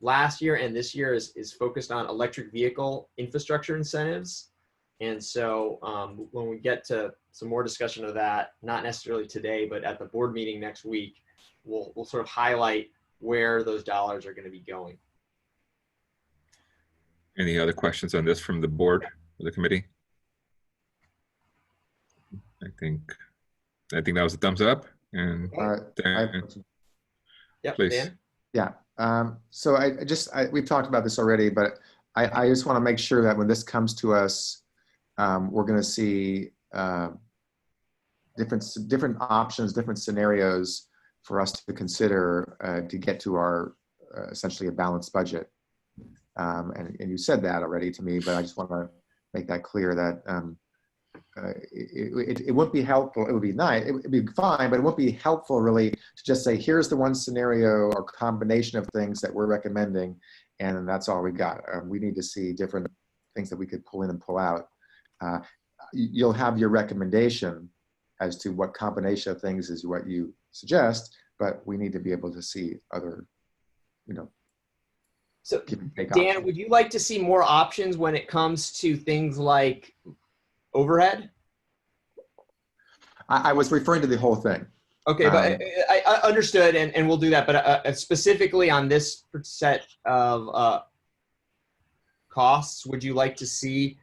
S6: last year and this year is focused on electric vehicle infrastructure incentives. And so when we get to some more discussion of that, not necessarily today, but at the board meeting next week, we'll sort of highlight where those dollars are going to be going.
S2: Any other questions on this from the board or the committee? I think that was a thumbs up. And Dan,
S6: please. Dan?
S7: Yeah. So we've talked about this already, but I just want to make sure that when this comes to us, we're going to see different options, different scenarios for us to consider to get to our essentially a balanced budget. And you said that already to me, but I just want to make that clear that it wouldn't be helpful. It would be nice. It would be fine, but it won't be helpful really to just say, here's the one scenario or combination of things that we're recommending, and that's all we got. We need to see different things that we could pull in and pull out. You'll have your recommendation as to what combination of things is what you suggest, but we need to be able to see other,
S6: So Dan, would you like to see more options when it comes to things like overhead?
S7: I was referring to the whole thing.
S6: Okay, but I understood, and we'll do that. But specifically on this set of costs, would you like to see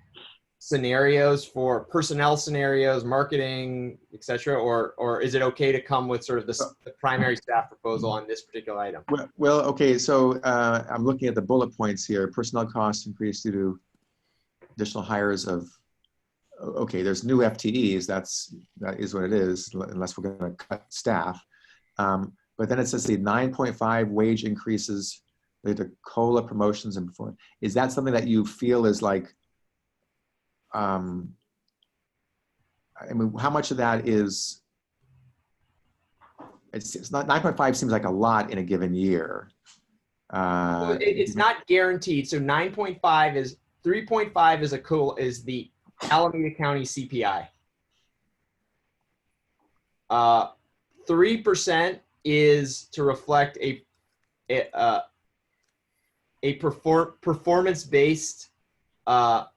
S6: scenarios for personnel scenarios, marketing, et cetera, or is it okay to come with sort of the primary staff proposal on this particular item?
S7: Well, okay. So I'm looking at the bullet points here. Personnel costs increased due to additional hires of. Okay, there's new FTEs. That is what it is, unless we're going to cut staff. But then it says the 9.5 wage increases, the COLA promotions and performance. Is that something that you feel is like? I mean, how much of that is? It's not 9.5 seems like a lot in a given year.
S6: Well, it's not guaranteed. So 9.5 is 3.5 is is the Alameda County CPI. 3% is to reflect a performance-based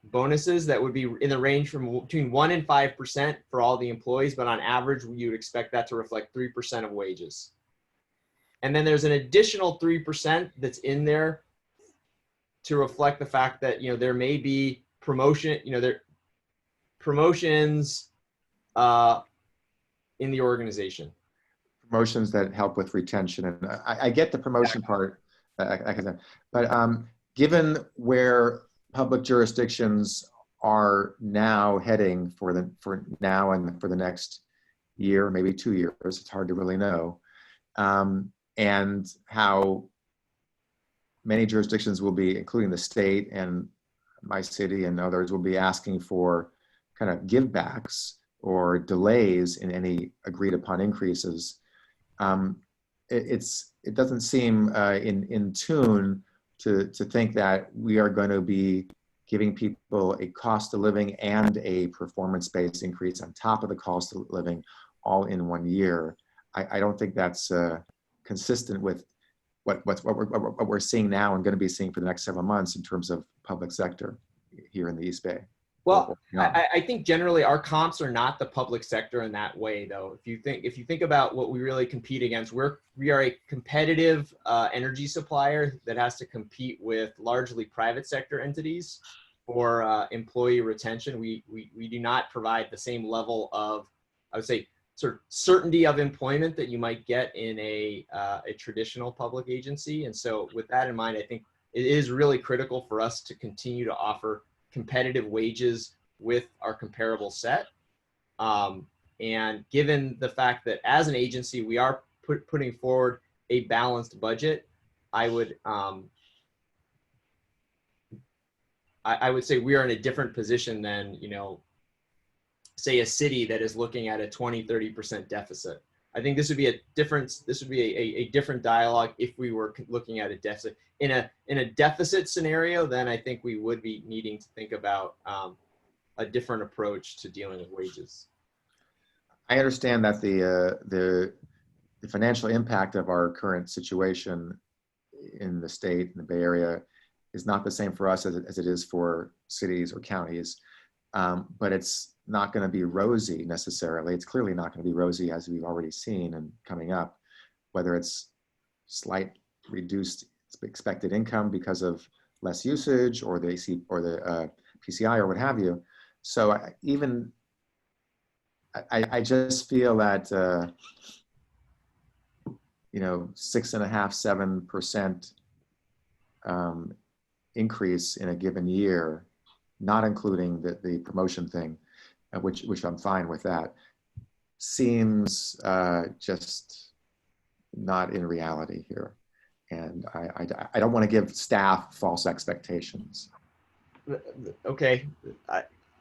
S6: bonuses that would be in the range from between 1% and 5% for all the employees, but on average, you would expect that to reflect 3% of wages. And then there's an additional 3% that's in there to reflect the fact that there may be promotions in the organization.
S7: promotions that help with retention. And I get the promotion part, but given where public jurisdictions are now heading for now and for the next year, maybe 2 years, it's hard to really know, and how many jurisdictions will be, including the state and my city and others, will be asking for kind of give backs or delays in any agreed upon increases. It doesn't seem in tune to think that we are going to be giving people a cost of living and a performance-based increase on top of the cost of living all in 1 year. I don't think that's consistent with what we're seeing now and going to be seeing for the next several months in terms of public sector here in the East Bay.
S6: Well, I think generally our comps are not the public sector in that way, though. If you think about what we really compete against, we are a competitive energy supplier that has to compete with largely private sector entities for employee retention. We do not provide the same level of, I would say, sort of certainty of employment that you might get in a traditional public agency. And so with that in mind, I think it is really critical for us to continue to offer competitive wages with our comparable set. And given the fact that as an agency, we are putting forward a balanced budget, I would say we are in a different position than, you know, say a city that is looking at a 20-30% deficit. I think this would be a different dialogue if we were looking at a deficit. In a deficit scenario, then I think we would be needing to think about a different approach to dealing with wages.
S7: I understand that the financial impact of our current situation in the state, in the Bay Area, is not the same for us as it is for cities or counties, but it's not going to be rosy necessarily. It's clearly not going to be rosy, as we've already seen and coming up, whether it's slight reduced expected income because of less usage or the PCI or what have you. So I just feel that 6.5–7% increase in a given year, not including the promotion thing, which I'm fine with, that seems just not in reality here. And I don't want to give staff false expectations.
S6: Okay,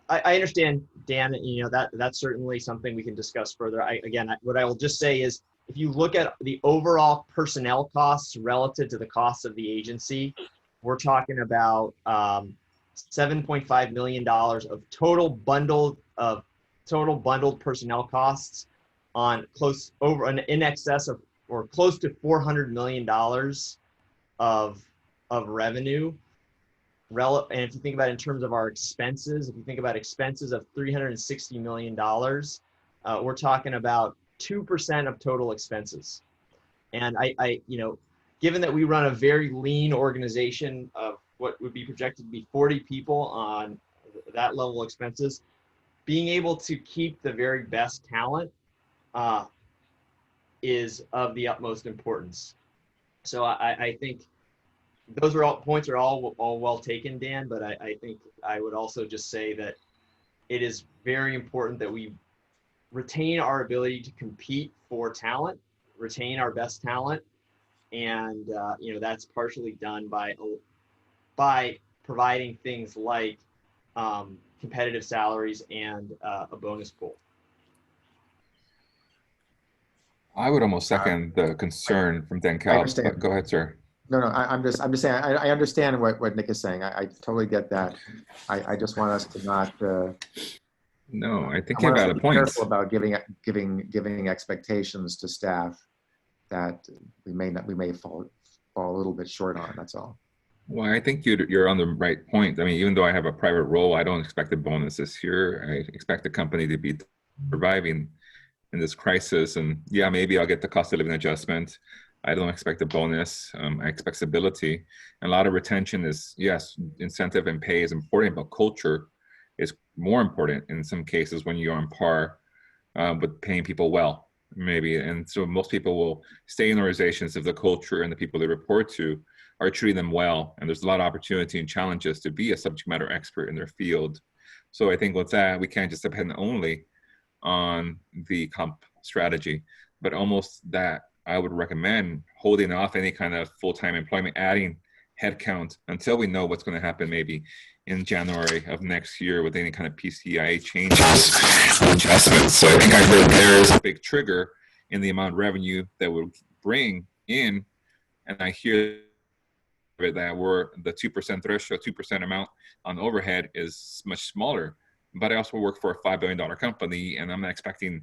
S6: I understand, Dan. You know, that's certainly something we can discuss further. What I will just say is, if you look at the overall personnel costs relative to the costs of the agency, we're talking about $7.5 million of total bundled personnel costs on in excess of, or close to $400 million of revenue. And if you think about it in terms of our expenses, if you think about expenses of $360 million, we're talking about 2% of total expenses. And given that we run a very lean organization of what would be projected to be 40 people on that level of expenses, being able to keep the very best talent is of the utmost importance. So I think those points are all well taken, Dan, but I think I would also just say that it is very important that we retain our ability to compete for talent, retain our best talent, and that's partially done by providing things like competitive salaries and a bonus pool.
S2: I would almost second the concern from Dan Cal. Go ahead, sir.
S7: No, I'm just saying, I understand what Nick is saying. I totally get that. I just want us to not.
S2: No, I think you have a point.
S7: Careful about giving expectations to staff that we may fall a little bit short on. That's all.
S2: Well, I think you're on the right point. I mean, even though I have a private role, I don't expect a bonus this year. I expect the company to be surviving in this crisis. And yeah, maybe I'll get the cost of living adjustment. I don't expect a bonus. I expect stability. And a lot of retention is, yes, incentive and pay is important, but culture is more important in some cases when you're on par with paying people well. maybe. And so most people will stay in organizations if the culture and the people they report to are treating them well. And there's a lot of opportunity and challenges to be a subject matter expert in their field. So I think with that, we can't just depend only on the comp strategy, but almost that I would recommend holding off any kind of full-time employment, adding headcount until we know what's going to happen maybe in January of next year with any kind of PCIA changes or adjustments. So I think I heard there is a big trigger in the amount of revenue that would bring in, and I hear that we're the 2% threshold, 2% amount on overhead is much smaller. But I also work for a $5 billion company, and I'm not expecting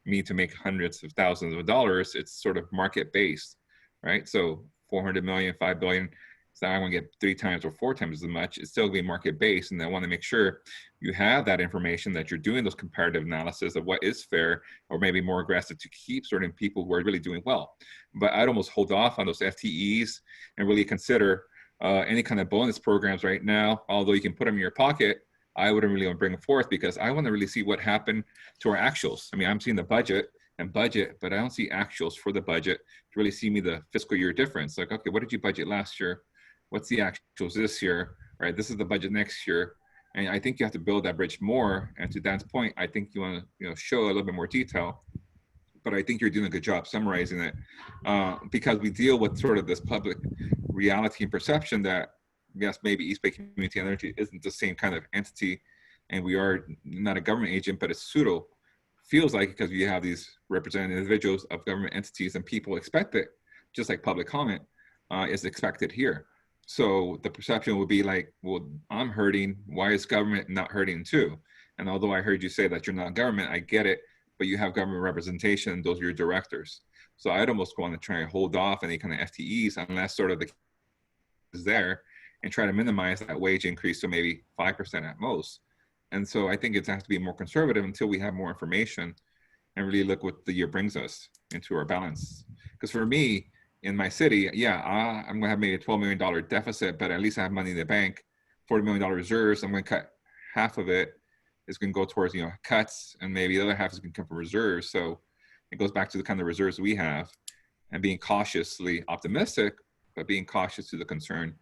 S2: me to make hundreds of thousands of dollars. It's sort of market based, right? So 400 million, 5 billion. So I want to get 3 times or 4 times as much. It's still going to be market based. And I want to make sure you have that information, that you're doing those comparative analysis of what is fair, or maybe more aggressive to keep certain people who are really doing well. But I'd almost hold off on those FTEs and really consider any kind of bonus programs right now, although you can put them in your pocket. I wouldn't really want to bring them forth because I want to really see what happened to our actuals. I mean, I'm seeing the budget, but I don't see actuals for the budget to really see me the fiscal year difference. Like, okay, what did you budget last year? What's the actuals this year, right? This is the budget next year. And I think you have to build that bridge more. And to Dan's point, I think you want to show a little bit more detail, but I think you're doing a good job summarizing it because we deal with sort of this public reality and perception that, yes, maybe East Bay Community Energy isn't the same kind of entity, and we are not a government agent, but it's pseudo. Feels like, because we have these represented individuals of government entities, and people expect it, just like public comment is expected here. So the perception would be like, well, I'm hurting. Why is government not hurting too? And although I heard you say that you're not government, I get it, but you have government representation. Those are your directors. So I'd almost want to try and hold off any kind of FTEs unless sort of the is there, and try to minimize that wage increase to maybe 5% at most. And so I think it has to be more conservative until we have more information and really look what the year brings us into our balance. Because for me, in my city, yeah, I'm gonna have maybe a $12 million deficit, but at least I have money in the bank, $40 million reserves. I'm gonna cut half of it. It's gonna go towards cuts, and maybe the other half is gonna come from reserves. So it goes back to the kind of reserves we have, and being cautiously optimistic, but being cautious to the concern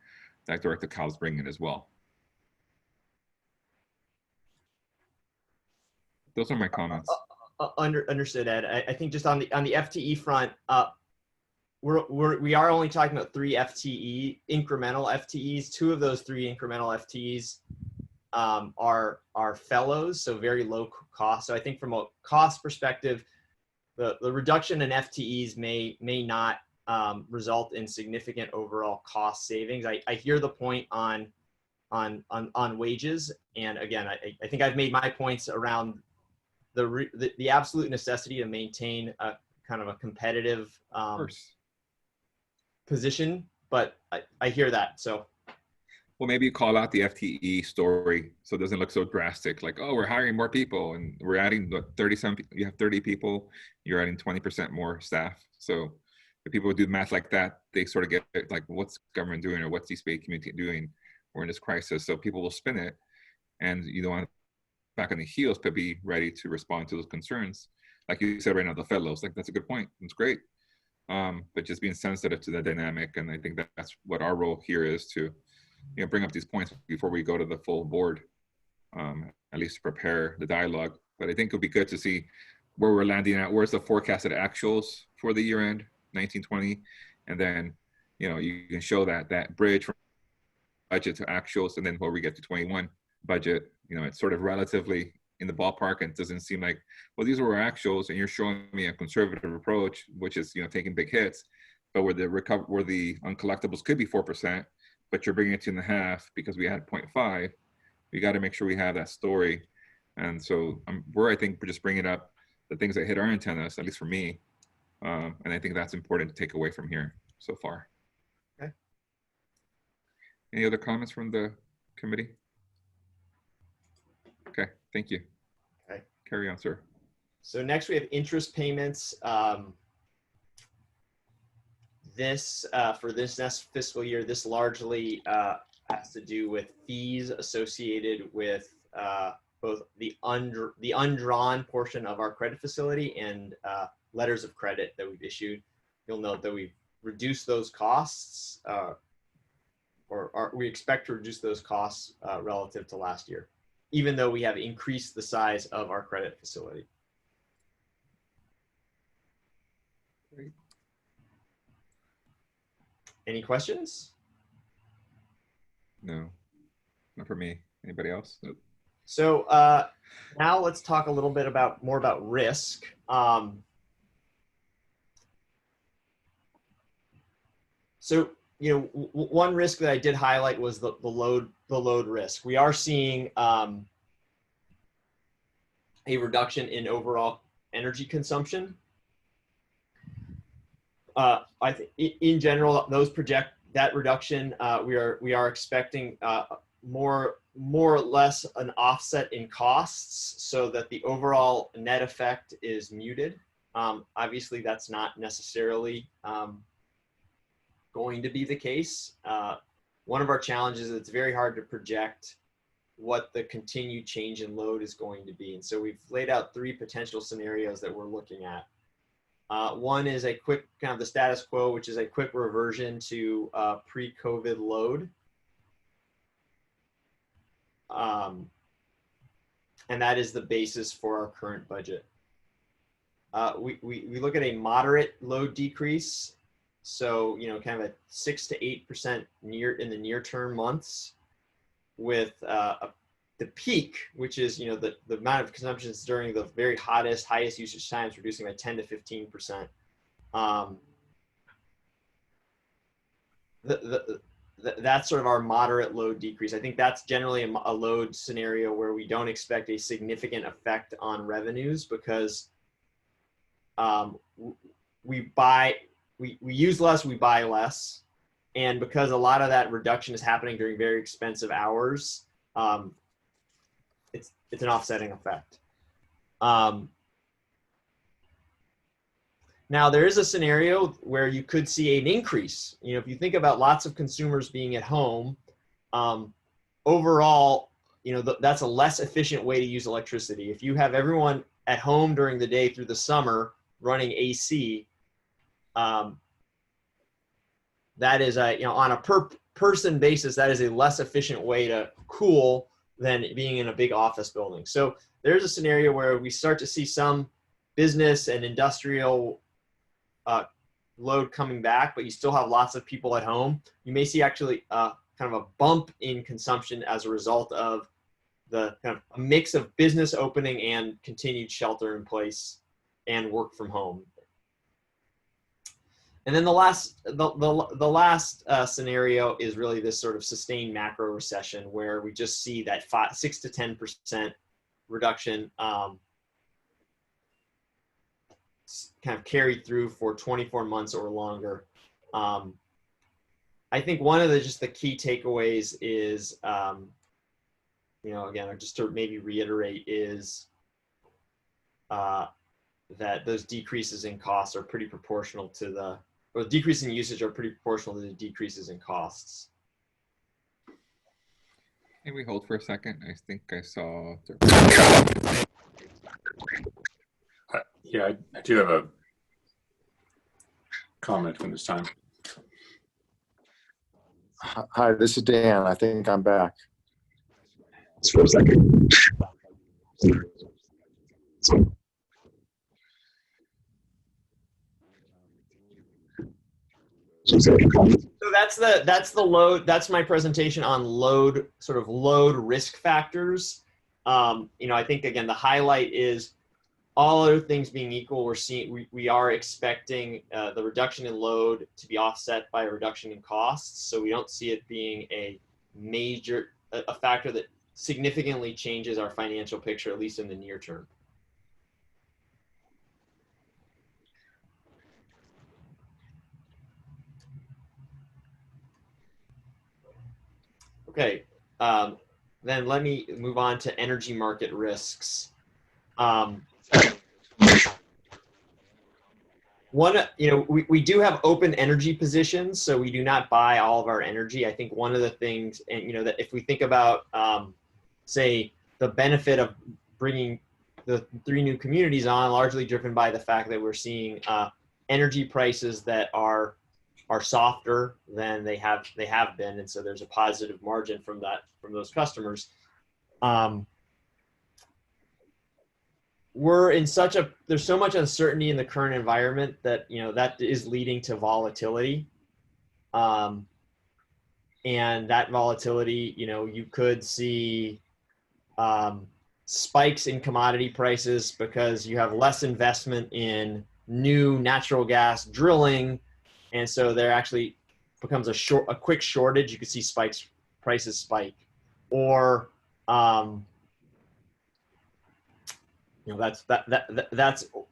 S2: that Director Kyle's bringing as well. Those are my comments.
S6: Understood, Ed. I think just on the FTE front, we are only talking about 3 incremental FTEs. 2 of those 3 incremental FTEs are fellows, so very low cost. So I think from a cost perspective, the reduction in FTEs may not result in significant overall cost savings. I hear the point on wages, and again, I think I've made my points around the absolute necessity to maintain a kind of a competitive position, but I hear that. So,
S2: well, maybe you call out the FTE story so it doesn't look so drastic. Like, oh, we're hiring more people, and we're adding 37. You have 30 people. You're adding 20% more staff. So if people do math like that, they sort of get like, what's government doing, or what's East Bay Community doing? We're in this crisis, so people will spin it, and you don't want to back on the heels, but be ready to respond to those concerns. Like you said right now, the fellows, like that's a good point. It's great. But just being sensitive to the dynamic. And I think that's what our role here is, to bring up these points before we go to the full board, at least to prepare the dialogue. But I think it'll be good to see where we're landing at. Where's the forecasted actuals for the year end, 1920? And then, you can show that bridge from budget to actuals, and then where we get to 21 budget, it's sort of relatively in the ballpark, and it doesn't seem like, well, these are our actuals, and you're showing me a conservative approach, which is taking big hits, but where the uncollectibles could be 4%, but you're bringing it 2.5 because we had 0.5. We got to make sure we have that story. And so I think we're just bringing up the things that hit our antennas, at least for me, and I think that's important to take away from here so far.
S6: Okay.
S2: Any other comments from the committee? Okay, thank you.
S6: Okay.
S2: Carry on, sir.
S6: So next we have interest payments. For this next fiscal year, this largely has to do with fees associated with both the undrawn portion of our credit facility and letters of credit that we've issued, you'll note that we've reduced those costs, or we expect to reduce those costs relative to last year, even though we have increased the size of our credit facility.
S2: Great.
S6: Any questions?
S2: No, not for me. Anybody else? Nope.
S6: So now let's talk a little bit more about risk. So, you know, one risk that I did highlight was the load risk. We are seeing a reduction in overall energy consumption. I think in general, those project that reduction. We are expecting more or less an offset in costs, so that the overall net effect is muted. Obviously, that's not necessarily going to be the case. One of our challenges is it's very hard to project what the continued change in load is going to be. And so we've laid out 3 potential scenarios that we're looking at. One is a quick, kind of the status quo, which is a quick reversion to pre-COVID load. And that is the basis for our current budget. We look at a moderate load decrease. So, you know, kind of a 6 to 8% in the near term months, with the peak, which is, you know, the amount of consumptions during the very highest usage times, reducing by 10 to 15%. That's sort of our moderate load decrease. I think that's generally a load scenario where we don't expect a significant effect on revenues, because we use less, we buy less. And because a lot of that reduction is happening during very expensive hours, it's an offsetting effect. Now, there is a scenario where you could see an increase. You know, if you think about lots of consumers being at home, overall, you know, that's a less efficient way to use electricity. If you have everyone at home during the day through the summer running AC, that is a, you know, on a per person basis, that is a less efficient way to cool than being in a big office building. So there's a scenario where we start to see some business and industrial load coming back, but you still have lots of people at home. You may see actually kind of a bump in consumption as a result of the kind of a mix of business opening and continued shelter in place and work from home. And then the last scenario is really this sort of sustained macro recession, where we just see that 6 to 10% reduction kind of carried through for 24 months or longer. I think one of the key takeaways is, you know, again, just to maybe reiterate, is that those decreases in costs are pretty proportional to or decrease in usage are pretty proportional to the decreases in costs.
S2: Can we hold for a second? I think I saw.
S5: Yeah, I do have a comment when it's time.
S7: Hi, this is Dan. I think I'm back.
S8: Just for a second.
S6: So that's the load. That's my presentation on load, sort of load risk factors. You know, I think again the highlight is, all other things being equal, we are expecting the reduction in load to be offset by a reduction in costs. So we don't see it being a factor that significantly changes our financial picture, at least in the near term. Okay, then let me move on to energy market risks. You know, we do have open energy positions, so we do not buy all of our energy. I think one of the things, and you know, that if we think about, say, the benefit of bringing the 3 new communities on, largely driven by the fact that we're seeing energy prices that are softer than they have been, and so there's a positive margin from those customers. We're in there's so much uncertainty in the current environment that that is leading to volatility, and that volatility, you could see spikes in commodity prices because you have less investment in new natural gas drilling, and so there actually becomes a quick shortage. You could see prices spike, or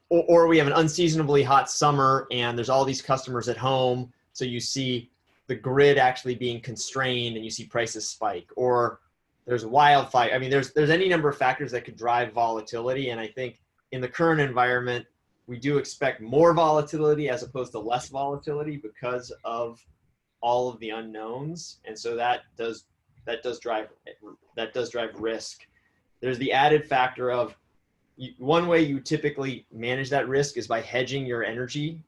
S6: or we have an unseasonably hot summer and there's all these customers at home, so you see the grid actually being constrained and you see prices spike, or there's wildfire. I mean, there's any number of factors that could drive volatility, and I think in the current environment, we do expect more volatility as opposed to less volatility because of all of the unknowns, and so that does drive risk. There's the added factor of one way you typically manage that risk is by hedging your energy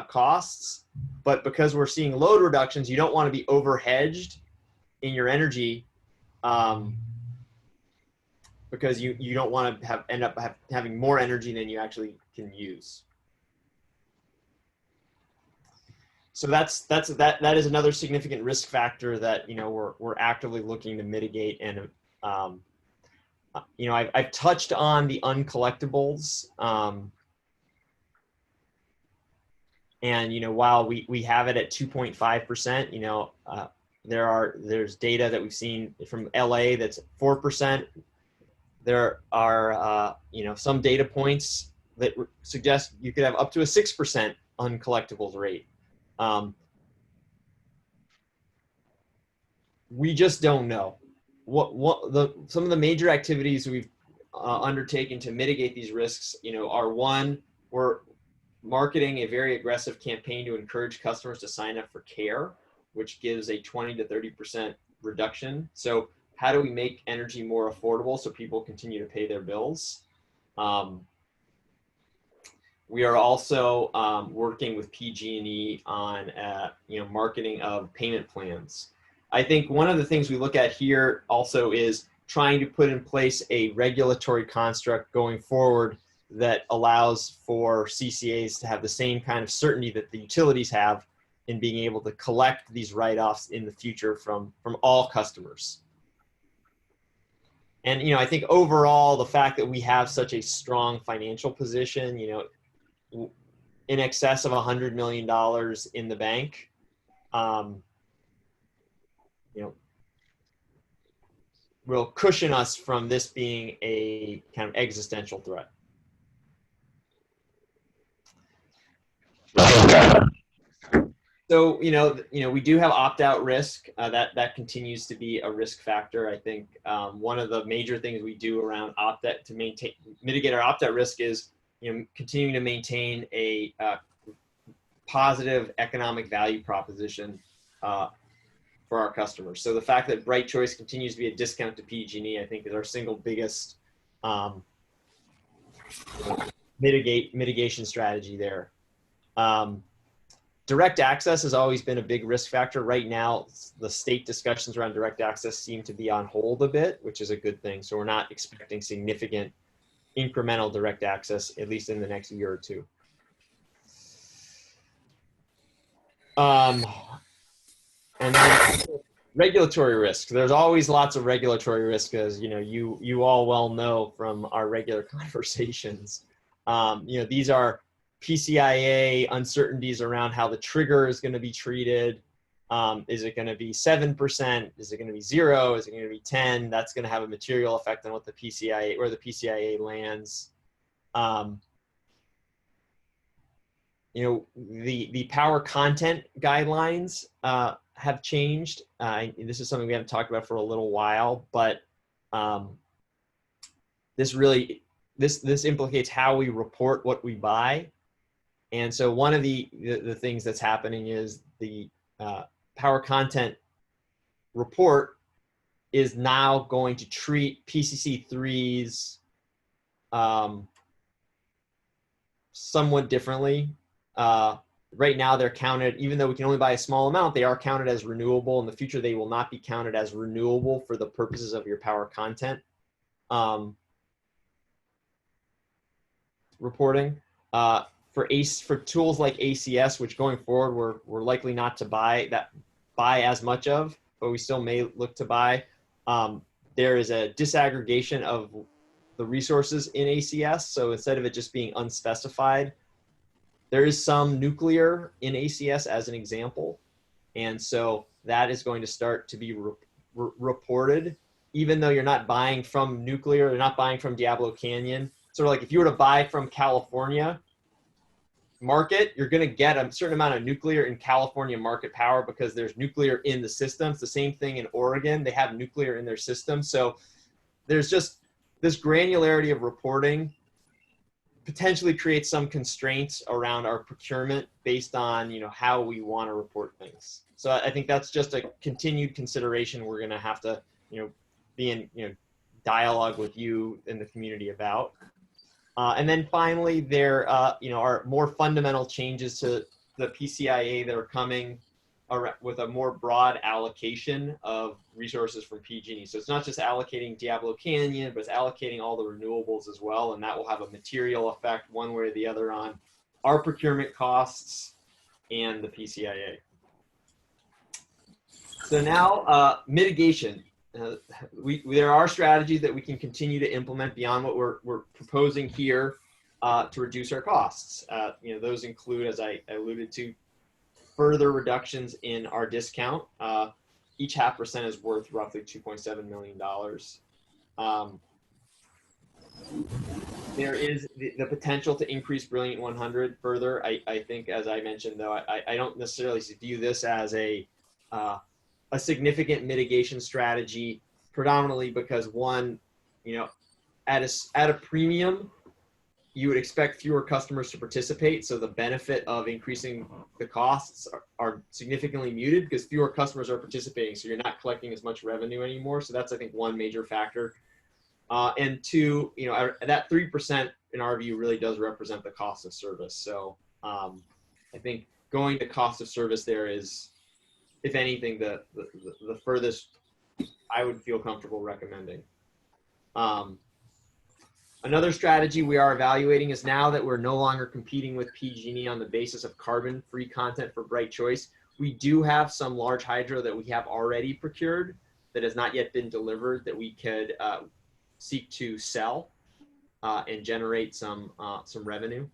S6: costs, but because we're seeing load reductions, you don't want to be over hedged in your energy, because you don't want to end up having more energy than you actually can use. So that is another significant risk factor that we're actively looking to mitigate. And I've touched on the uncollectibles, and while we have it at 2.5%, there's data that we've seen from LA that's 4%. There are some data points that suggest you could have up to a 6% uncollectibles rate. We just don't know. Some of the major activities we've undertaken to mitigate these risks, are: one, we're marketing a very aggressive campaign to encourage customers to sign up for CARE, which gives a 20 to 30% reduction. So how do we make energy more affordable so people continue to pay their bills? We are also working with PG&E on marketing of payment plans. I think one of the things we look at here also is trying to put in place a regulatory construct going forward that allows for CCAs to have the same kind of certainty that the utilities have in being able to collect these write-offs in the future from all customers. And I think overall, the fact that we have such a strong financial position, in excess of $100 million in the bank, will cushion us from this being a kind of existential threat. So, we do have opt-out risk. That continues to be a risk factor. I think one of the major things we do around opt-out to mitigate our opt-out risk is, continuing to maintain a positive economic value proposition for our customers. So the fact that Bright Choice continues to be a discount to PG&E, I think, is our single biggest mitigation strategy there. Direct access has always been a big risk factor. Right now, the state discussions around direct access seem to be on hold a bit, which is a good thing. So we're not expecting significant incremental direct access, at least in the next year or two. And then regulatory risk. There's always lots of regulatory risk, as you all well know from our regular conversations. These are PCIA uncertainties around how the trigger is going to be treated. Is it going to be 7%? Is it going to be 0? Is it going to be 10? That's going to have a material effect on what the PCIA, where the PCIA lands. The power content guidelines have changed. This is something we haven't talked about for a little while, but this implicates how we report what we buy. And so one of the things that's happening is the power content report is now going to treat PCC3s somewhat differently. Right now they're counted, even though we can only buy a small amount, they are counted as renewable. In the future, they will not be counted as renewable for the purposes of your power content reporting. For tools like ACS, which going forward we're likely not to buy as much of, but we still may look to buy. There is a disaggregation of the resources in ACS. So instead of it just being unspecified, there is some nuclear in ACS as an example. And so that is going to start to be reported, even though you're not buying from nuclear, you're not buying from Diablo Canyon. Sort of like if you were to buy from California market, you're going to get a certain amount of nuclear in California market power because there's nuclear in the system. It's the same thing in Oregon. They have nuclear in their system. So there's just this granularity of reporting potentially creates some constraints around our procurement based on, how we want to report things. So I think that's just a continued consideration we're going to have to, be in, dialogue with you in the community about. And then finally, there, are more fundamental changes to the PCIA that are coming with a more broad allocation of resources from PG&E. So it's not just allocating Diablo Canyon, but it's allocating all the renewables as well. And that will have a material effect one way or the other on our procurement costs and the PCIA. So now mitigation. There are strategies that we can continue to implement beyond what we're proposing here to reduce our costs. Those include, as I alluded to, further reductions in our discount. Each 0.5% is worth roughly $2.7 million. There is the potential to increase Brilliant 100 further. I think, as I mentioned, though, I don't necessarily view this as a significant mitigation strategy, predominantly because one, at a premium, you would expect fewer customers to participate. So the benefit of increasing the costs are significantly muted because fewer customers are participating. So you're not collecting as much revenue anymore. So that's, I think, one major factor. And two, that 3% in our view really does represent the cost of service. So I think going to cost of service there is, if anything, the furthest I would feel comfortable recommending. Another strategy we are evaluating is, now that we're no longer competing with PG&E on the basis of carbon-free content for Bright Choice, we do have some large hydro that we have already procured that has not yet been delivered that we could seek to sell and generate some revenue.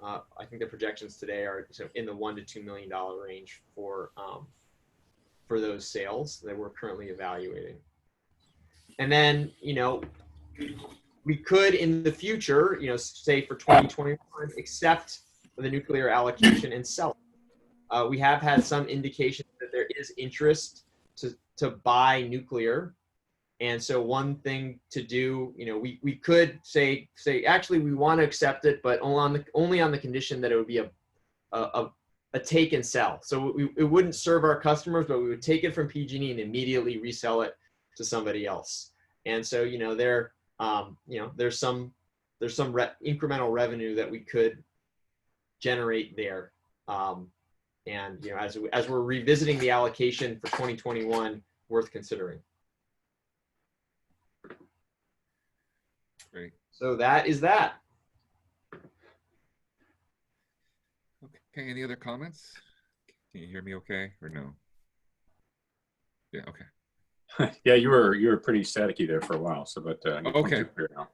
S6: I think the projections today are in the $1 to $2 million range for those sales that we're currently evaluating. And then, we could in the future, say for 2021, accept the nuclear allocation and sell it. We have had some indication that there is interest to buy nuclear. And so one thing to do, we could say actually we want to accept it, but only on the condition that it would be a take and sell. So it wouldn't serve our customers, but we would take it from PG&E and immediately resell it to somebody else. And so, there's some incremental revenue that we could generate there. And as we're revisiting the allocation for 2021, worth considering.
S2: Great.
S6: So that is that.
S2: Okay, any other comments? Can you hear me okay or no? Yeah, okay.
S5: Yeah, you were pretty staticky there for a while. So, but
S2: okay, now.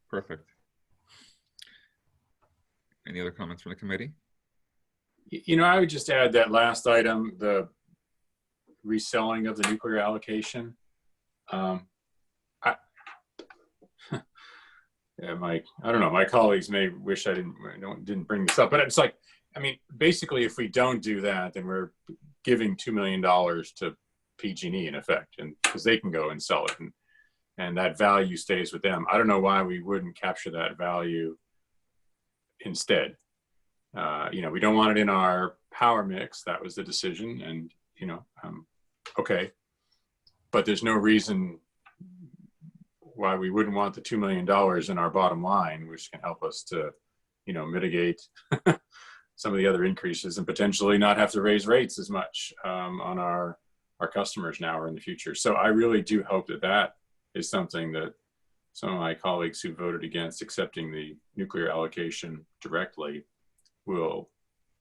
S2: Perfect. Any other comments from the committee?
S5: I would just add that last item, the reselling of the nuclear allocation. Yeah, I don't know. My colleagues may wish I didn't bring this up, but it's like, basically, if we don't do that, then we're giving $2 million to PG&E in effect, and because they can go and sell it, and that value stays with them. I don't know why we wouldn't capture that value instead. We don't want it in our power mix. That was the decision, and okay, but there's no reason why we wouldn't want the $2 million in our bottom line, which can help us to, mitigate some of the other increases and potentially not have to raise rates as much on our customers now or in the future. So I really do hope that that is something that some of my colleagues who voted against accepting the nuclear allocation directly will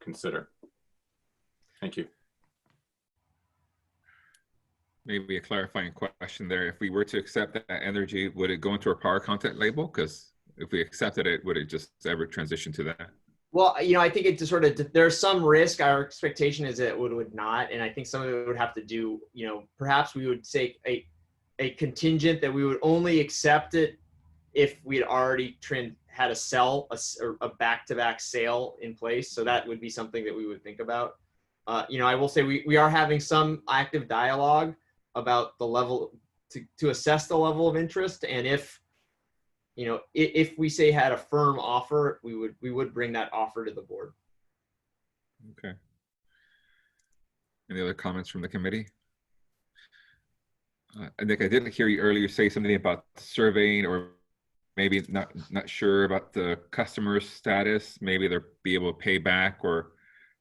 S5: consider. Thank you.
S2: Maybe a clarifying question there. If we were to accept that energy, would it go into our power content label? Because if we accepted it, would it just ever transition to that?
S6: Well, I think it just sort of, there's some risk. Our expectation is that it would not. And I think some of it would have to do, perhaps we would say a contingent that we would only accept it if we had already had a back-to-back sale in place. So that would be something that we would think about. I will say we are having some active dialogue about the level to assess the level of interest. And if we say had a firm offer, we would bring that offer to the board.
S2: Okay. Any other comments from the committee? Nick, I didn't hear you earlier say something about surveying, or maybe not sure about the customer's status. Maybe they'll be able to pay back or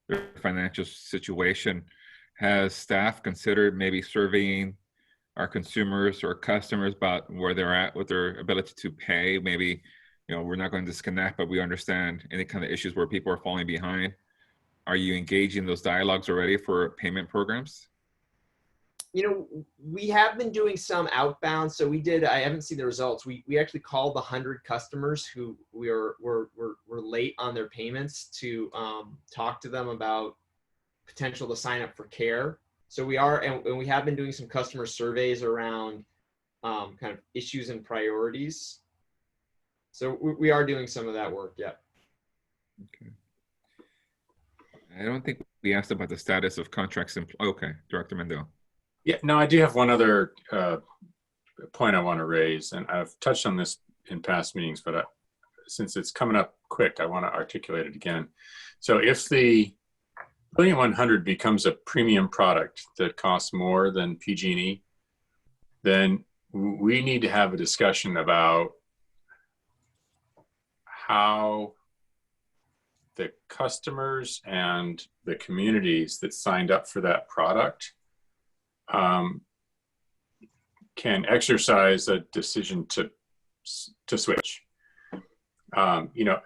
S2: their financial situation. Has staff considered maybe surveying our consumers or customers about where they're at with their ability to pay? Maybe, we're not going to disconnect, but we understand any kind of issues where people are falling behind. Are you engaging in those dialogues already for payment programs?
S6: We have been doing some outbound. So I haven't seen the results. We actually called the 100 customers who were late on their payments to talk to them about potential to sign up for care. So we are, and we have been doing some customer surveys around kind of issues and priorities. So we are doing some of that work. Yeah.
S2: Okay. I don't think we asked about the status of contracts. Okay, Director Mendel.
S5: Yeah, no, I do have one other point I want to raise, and I've touched on this in past meetings, but since it's coming up quick, I want to articulate it again. So if the Brilliant 100 becomes a premium product that costs more than PG&E, then we need to have a discussion about how the customers and the communities that signed up for that product can exercise a decision to switch.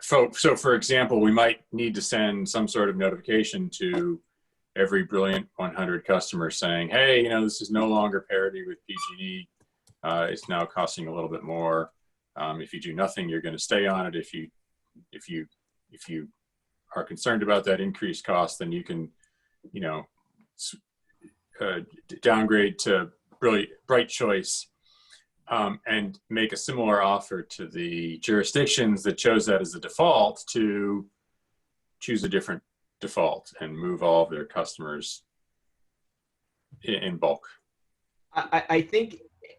S5: So for example, we might need to send some sort of notification to every Brilliant 100 customer saying, hey, this is no longer parity with PG&E. It's now costing a little bit more. If you do nothing, you're going to stay on it. If you are concerned about that increased cost, then you can, downgrade to Bright Choice, and make a similar offer to the jurisdictions that chose that as a default to choose a different default and move all of their customers in bulk.
S6: I think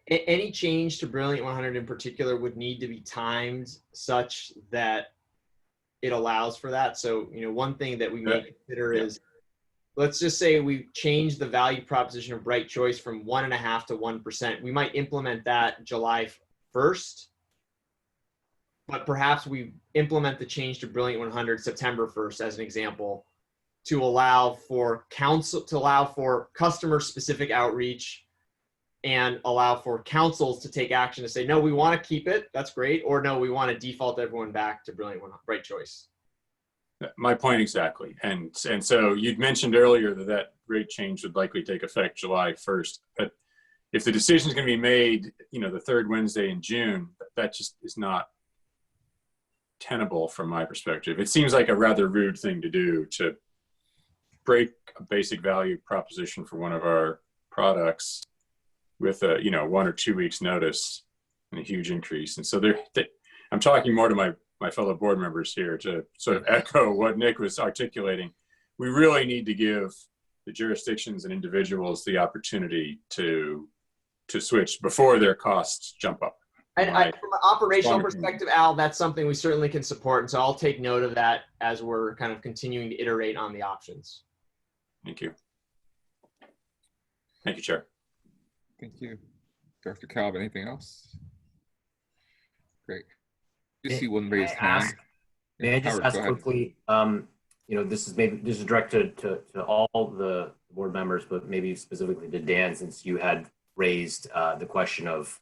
S6: any change to Brilliant 100 in particular would need to be timed such that it allows for that. So, one thing that we may consider is, let's just say we change the value proposition of Bright Choice from 1.5% to 1%. We might implement that July 1st, but perhaps we implement the change to Brilliant 100 September 1st as an example, to allow for customer specific outreach and allow for councils to take action to say, no, we want to keep it. That's great. Or no, we want to default everyone back to Bright Choice.
S5: My point exactly. And so you'd mentioned earlier that rate change would likely take effect July 1st. But if the decision is going to be made, the third Wednesday in June, that just is not tenable from my perspective. It seems like a rather rude thing to do, to break a basic value proposition for one of our products with a 1 or 2 weeks notice and a huge increase. And so I'm talking more to my fellow board members here to sort of echo what Nick was articulating. We really need to give the jurisdictions and individuals the opportunity to switch before their costs jump up.
S6: And from an operational perspective, Al, that's something we certainly can support. And so I'll take note of that as we're kind of continuing to iterate on the options.
S5: Thank you. Thank you, Chair.
S2: Thank you. Dr. Calvin, anything else? Great. You see one raised hand.
S9: May I just
S2: Howard,
S9: ask
S2: go ahead.
S9: quickly, this is directed to all the board members, but maybe specifically to Dan, since you had raised the question of,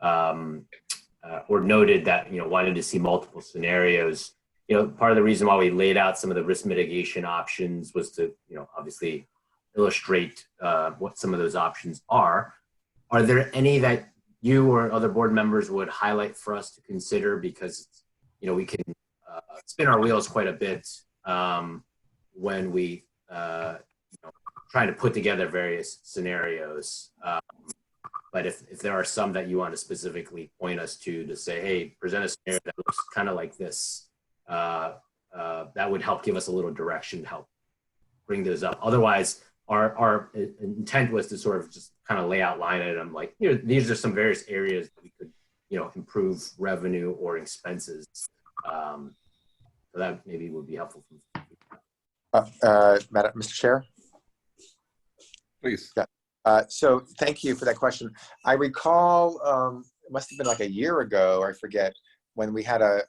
S9: or noted that, wanted to see multiple scenarios. Part of the reason why we laid out some of the risk mitigation options was to, obviously illustrate what some of those options are. Are there any that you or other board members would highlight for us to consider? Because, we can spin our wheels quite a bit when we trying to put together various scenarios. But if there are some that you want to specifically point us to say, hey, present a scenario that looks kind of like this, that would help give us a little direction to help bring those up. Otherwise, our intent was to sort of just kind of lay out line item, like, these are some various areas that we could, improve revenue or expenses. So that maybe would be helpful.
S7: Mr. Chair?
S2: Please.
S7: Yeah. So thank you for that question. I recall, it must have been like a year ago, or I forget, when we had a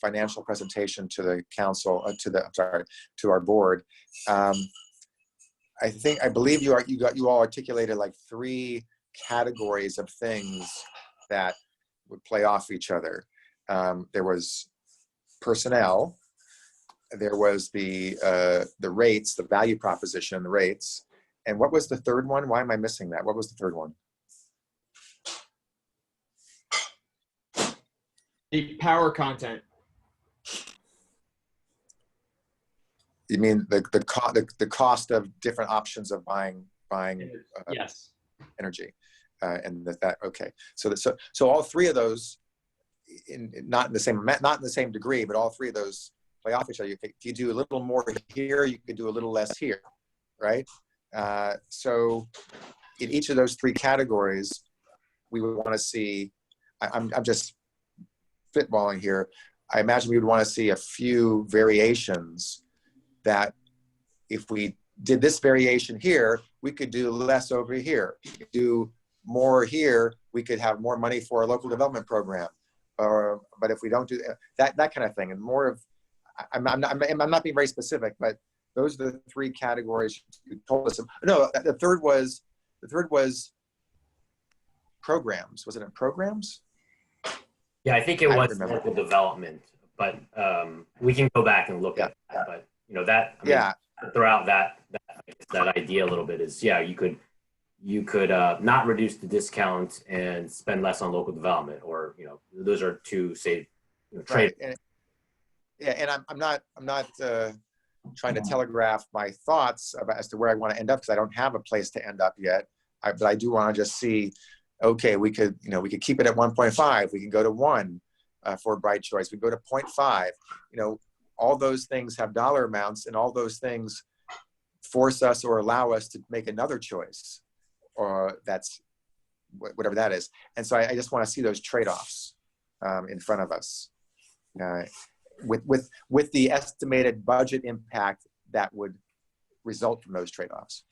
S7: financial presentation to the council, to our board. I believe you all articulated like 3 categories of things that would play off each other. There was personnel, there was the rates, the value proposition, the rates, and what was the third one? Why am I missing that? What was the third one?
S6: The power content.
S7: You mean the cost of different options of buying
S6: Yes.
S7: energy, and that okay. So all 3 of those, not in the same degree, but all 3 of those play off each other. If you do a little more here, you could do a little less here, right? So in each of those 3 categories, we would want to see. I'm just spitballing here. I imagine we would want to see a few variations. That if we did this variation here, we could do less over here. We could do more here, we could have more money for a local development program. But if we don't do that kind of thing, and more of, I'm not being very specific, but those are the 3 categories you told us. No, the third was programs. Was it in programs?
S9: Yeah, I think it was local development, but we can go back and look at that. But throw out that idea a little bit is, you could not reduce the discount and spend less on local development, or those are 2 say trade.
S7: Right. And I'm not trying to telegraph my thoughts as to where I want to end up, because I don't have a place to end up yet. But I do want to just see, okay, we could keep it at 1.5. We can go to 1 for Bright Choice. We go to 0.5. All those things have dollar amounts, and all those things force us or allow us to make another choice, or that's whatever that is. And so I just want to see those trade-offs in front of us with the estimated budget impact that would result from those trade-offs.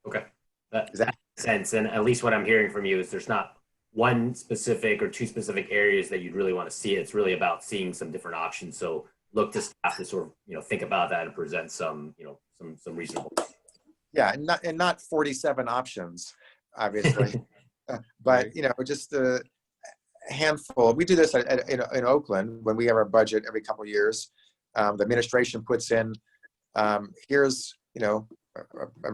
S9: Okay, that makes sense. And at least what I'm hearing from you is there's not 1 specific or 2 specific areas that you'd really want to see. It's really about seeing some different options. So look to staff to sort of, think about that and present some, some reasonable.
S7: Yeah, and not 47 options, obviously, but, just a handful. We do this in Oakland when we have our budget every couple of years. The administration puts in, here's, a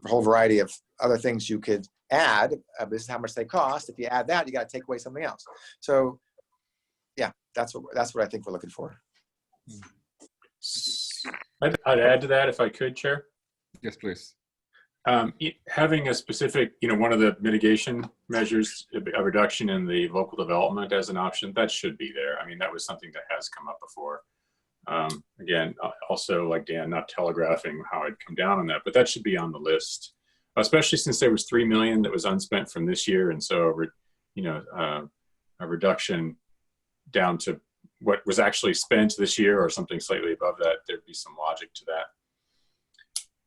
S7: whole variety of other things you could add. This is how much they cost. If you add that, you got to take away something else. So, yeah, that's what I think we're looking for.
S5: I'd add to that if I could, Chair.
S2: Yes, please.
S5: Having a specific, one of the mitigation measures, a reduction in the local development as an option, that should be there. I mean, that was something that has come up before. Again, also like Dan, not telegraphing how I'd come down on that, but that should be on the list, especially since there was $3 million that was unspent from this year. And so, a reduction down to what was actually spent this year or something slightly above that, there'd be some logic to that.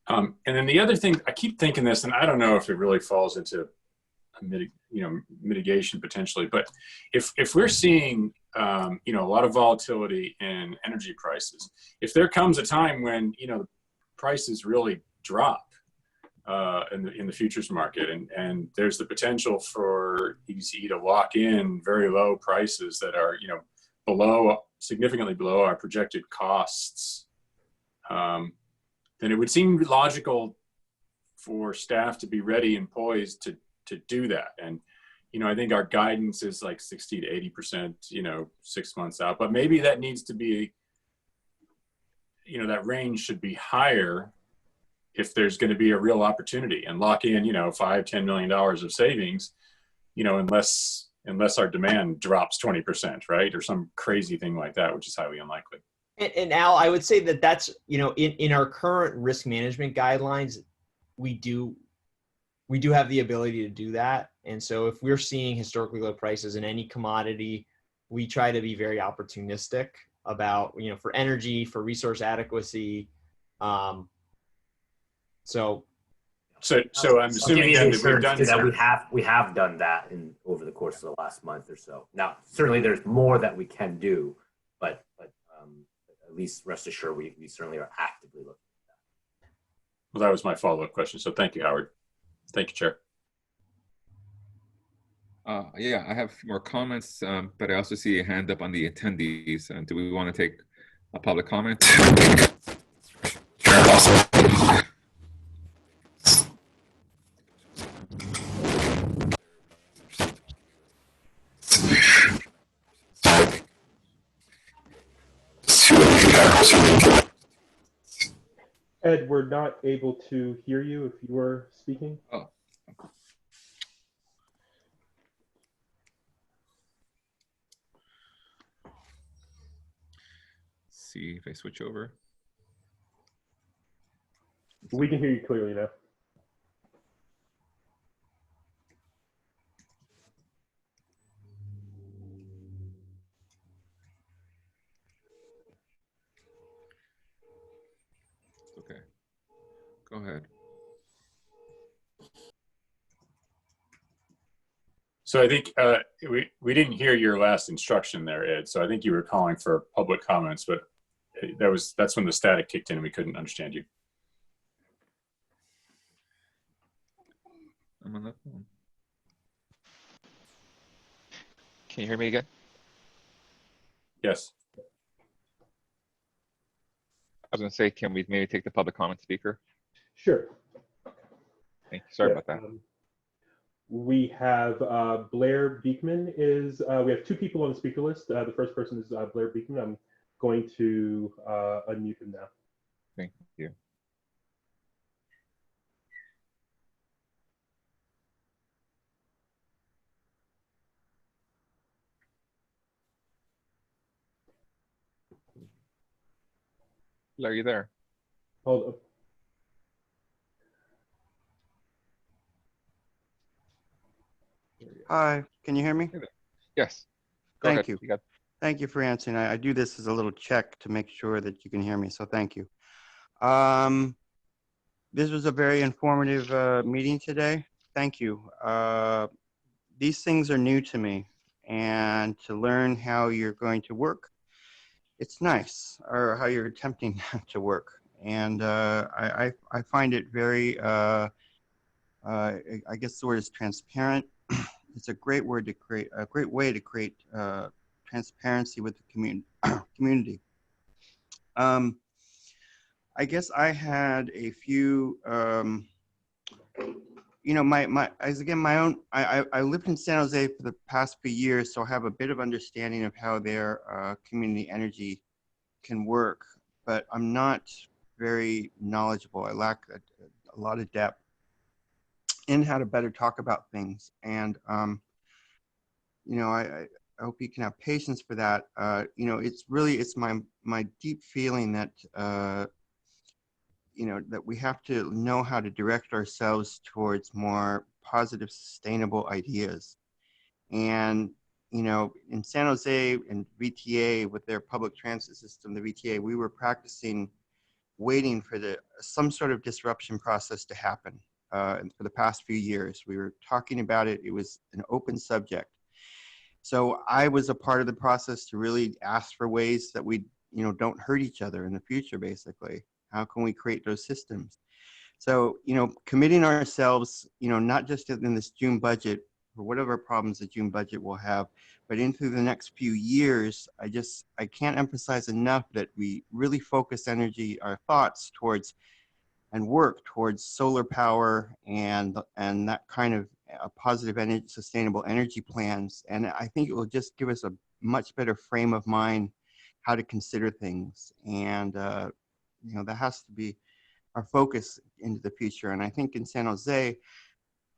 S5: And then the other thing, I keep thinking this, and I don't know if it really falls into mitigation potentially. But if we're seeing a lot of volatility in energy prices, if there comes a time when the prices really drop in the futures market, and there's the potential for ECE to lock in very low prices that are significantly below our projected costs, then it would seem logical for staff to be ready and poised to do that. And I think our guidance is like 60 to 80%, 6 months out, but maybe that needs to be, that range should be higher if there's going to be a real opportunity, and lock in, $5-10 million of savings, unless our demand drops 20%, right? Or some crazy thing like that, which is highly unlikely.
S6: And Al, I would say that's, in our current risk management guidelines, we do have the ability to do that. And so if we're seeing historically low prices in any commodity, we try to be very opportunistic about, for energy, for resource adequacy. So
S5: I'm assuming then that we've done
S9: that. We have done that over the course of the last month or so. Now, certainly there's more that we can do, but at least rest assured we certainly are actively looking at that.
S5: Well, that was my follow-up question. So thank you, Howard. Thank you, Chair.
S2: Yeah, I have a few more comments, but I also see a hand up on the attendees. Do we want to take a public comment? Sure, also.
S3: Ed, we're not able to hear you if you were speaking.
S2: Oh. See if I switch over.
S3: We can hear you clearly now.
S2: Okay, go ahead.
S5: So I think we didn't hear your last instruction there, Ed. So I think you were calling for public comments, but that's when the static kicked in and we couldn't understand you.
S2: I'm on that phone.
S10: Can you hear me again?
S5: Yes.
S10: I was going to say, can we maybe take the public comment speaker?
S3: Sure.
S10: Thank you. Sorry about that.
S3: We have Blair Beekman we have two people on the speaker list. The first person is Blair Beekman. I'm going to unmute him now.
S10: Thank you. Are you there?
S3: Hold up.
S1: Hi, can you hear me?
S10: Yes. Go
S1: Thank
S10: ahead.
S1: you.
S10: You got.
S1: Thank you for answering. I do this as a little check to make sure that you can hear me, so thank you. This was a very informative meeting today. Thank you. These things are new to me, and to learn how you're going to work, it's nice, or how you're attempting to work. And I find it very, I guess the word is transparent. It's a great word to create, a great way to create transparency with the community. I guess I had a few, I lived in San Jose for the past few years, so I have a bit of understanding of how their community energy can work, but I'm not very knowledgeable. I lack a lot of depth in how to better talk about things. And, I hope you can have patience for that. It's my deep feeling that, that we have to know how to direct ourselves towards more positive, sustainable ideas. And, in San Jose and VTA with their public transit system, the VTA, we were practicing waiting for some sort of disruption process to happen. for the past few years. We were talking about it. It was an open subject. So I was a part of the process to really ask for ways that we, don't hurt each other in the future, basically. How can we create those systems? So, committing ourselves, not just in this June budget or whatever problems the June budget will have, but into the next few years, I can't emphasize enough that we really focus our thoughts towards and work towards solar power and that kind of positive energy, sustainable energy plans. And I think it will just give us a much better frame of mind how to consider things. And, that has to be our focus into the future. And I think in San Jose,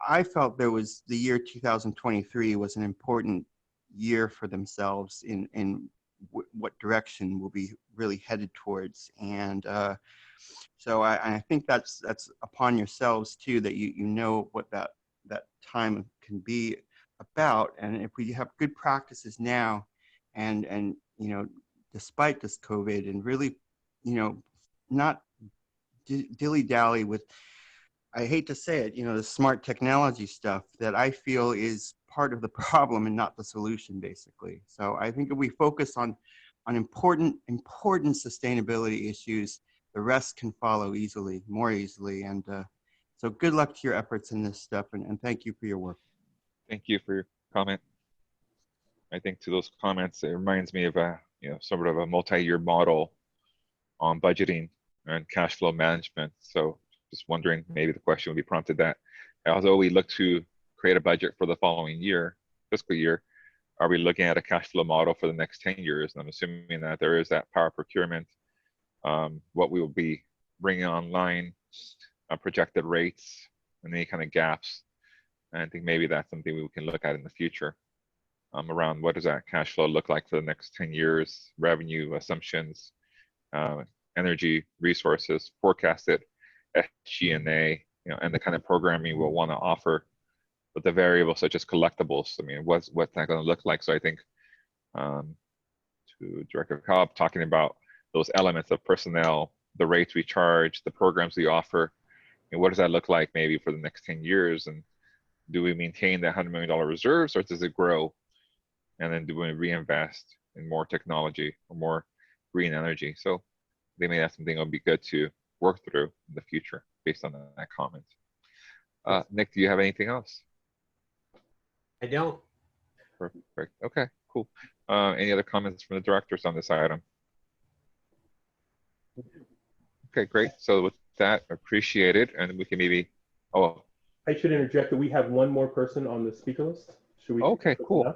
S1: I felt the year 2023 was an important year for themselves in what direction we'll be really headed towards. And so I think that's upon yourselves too, that you know what that time can be about. And if we have good practices now and despite this COVID, and really, not dilly-dally with, I hate to say it, the smart technology stuff that I feel is part of the problem and not the solution, basically. So I think if we focus on important sustainability issues, the rest can follow more easily. And so good luck to your efforts in this stuff, and thank you for your work.
S10: Thank you for your comment. I think to those comments, it reminds me of sort of a multi-year model on budgeting and cash flow management. So just wondering, maybe the question would be prompted that, although we look to create a budget for the following year, fiscal year, are we looking at a cash flow model for the next 10 years? And I'm assuming that there is that power procurement, what we will be bringing online, projected rates, and any kind of gaps. And I think maybe that's something we can look at in the future, around what does that cash flow look like for the next 10 years, revenue assumptions, energy resources, forecasted SG&A, and the kind of programming we'll want to offer with the variables such as collectibles. I mean, what's that going to look like? So I think to Director Cobb, talking about those elements of personnel, the rates we charge, the programs we offer, and what does that look like maybe for the next 10 years? And do we maintain that $100 million reserves, or does it grow? And then do we reinvest in more technology or more green energy? So they may have something that would be good to work through in the future based on that comment. Nick, do you have anything else?
S6: I don't.
S10: Perfect. Okay, cool. Any other comments from the directors on this item? Okay, great. So with that, appreciate it. And we can maybe,
S3: I should interject that we have one more person on the speaker list. Should we?
S10: Okay, cool.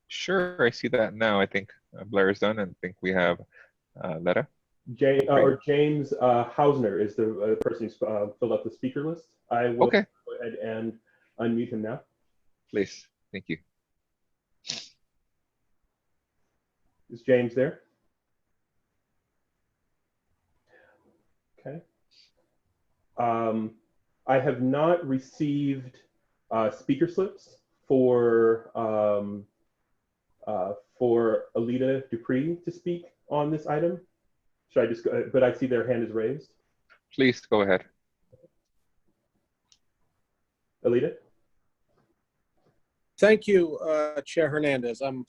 S10: Sure, I see that now. I think Blair is done, and I think we have Letta.
S3: James Hausner is the person who's filled out the speaker list. I will go ahead and unmute him now.
S10: Please, thank you.
S3: Is James there? Okay. I have not received speaker slips for Alita Dupree to speak on this item. Should I just go, but I see their hand is raised.
S10: Please go ahead.
S3: Alita?
S4: Thank you, Chair Hernandez. I'm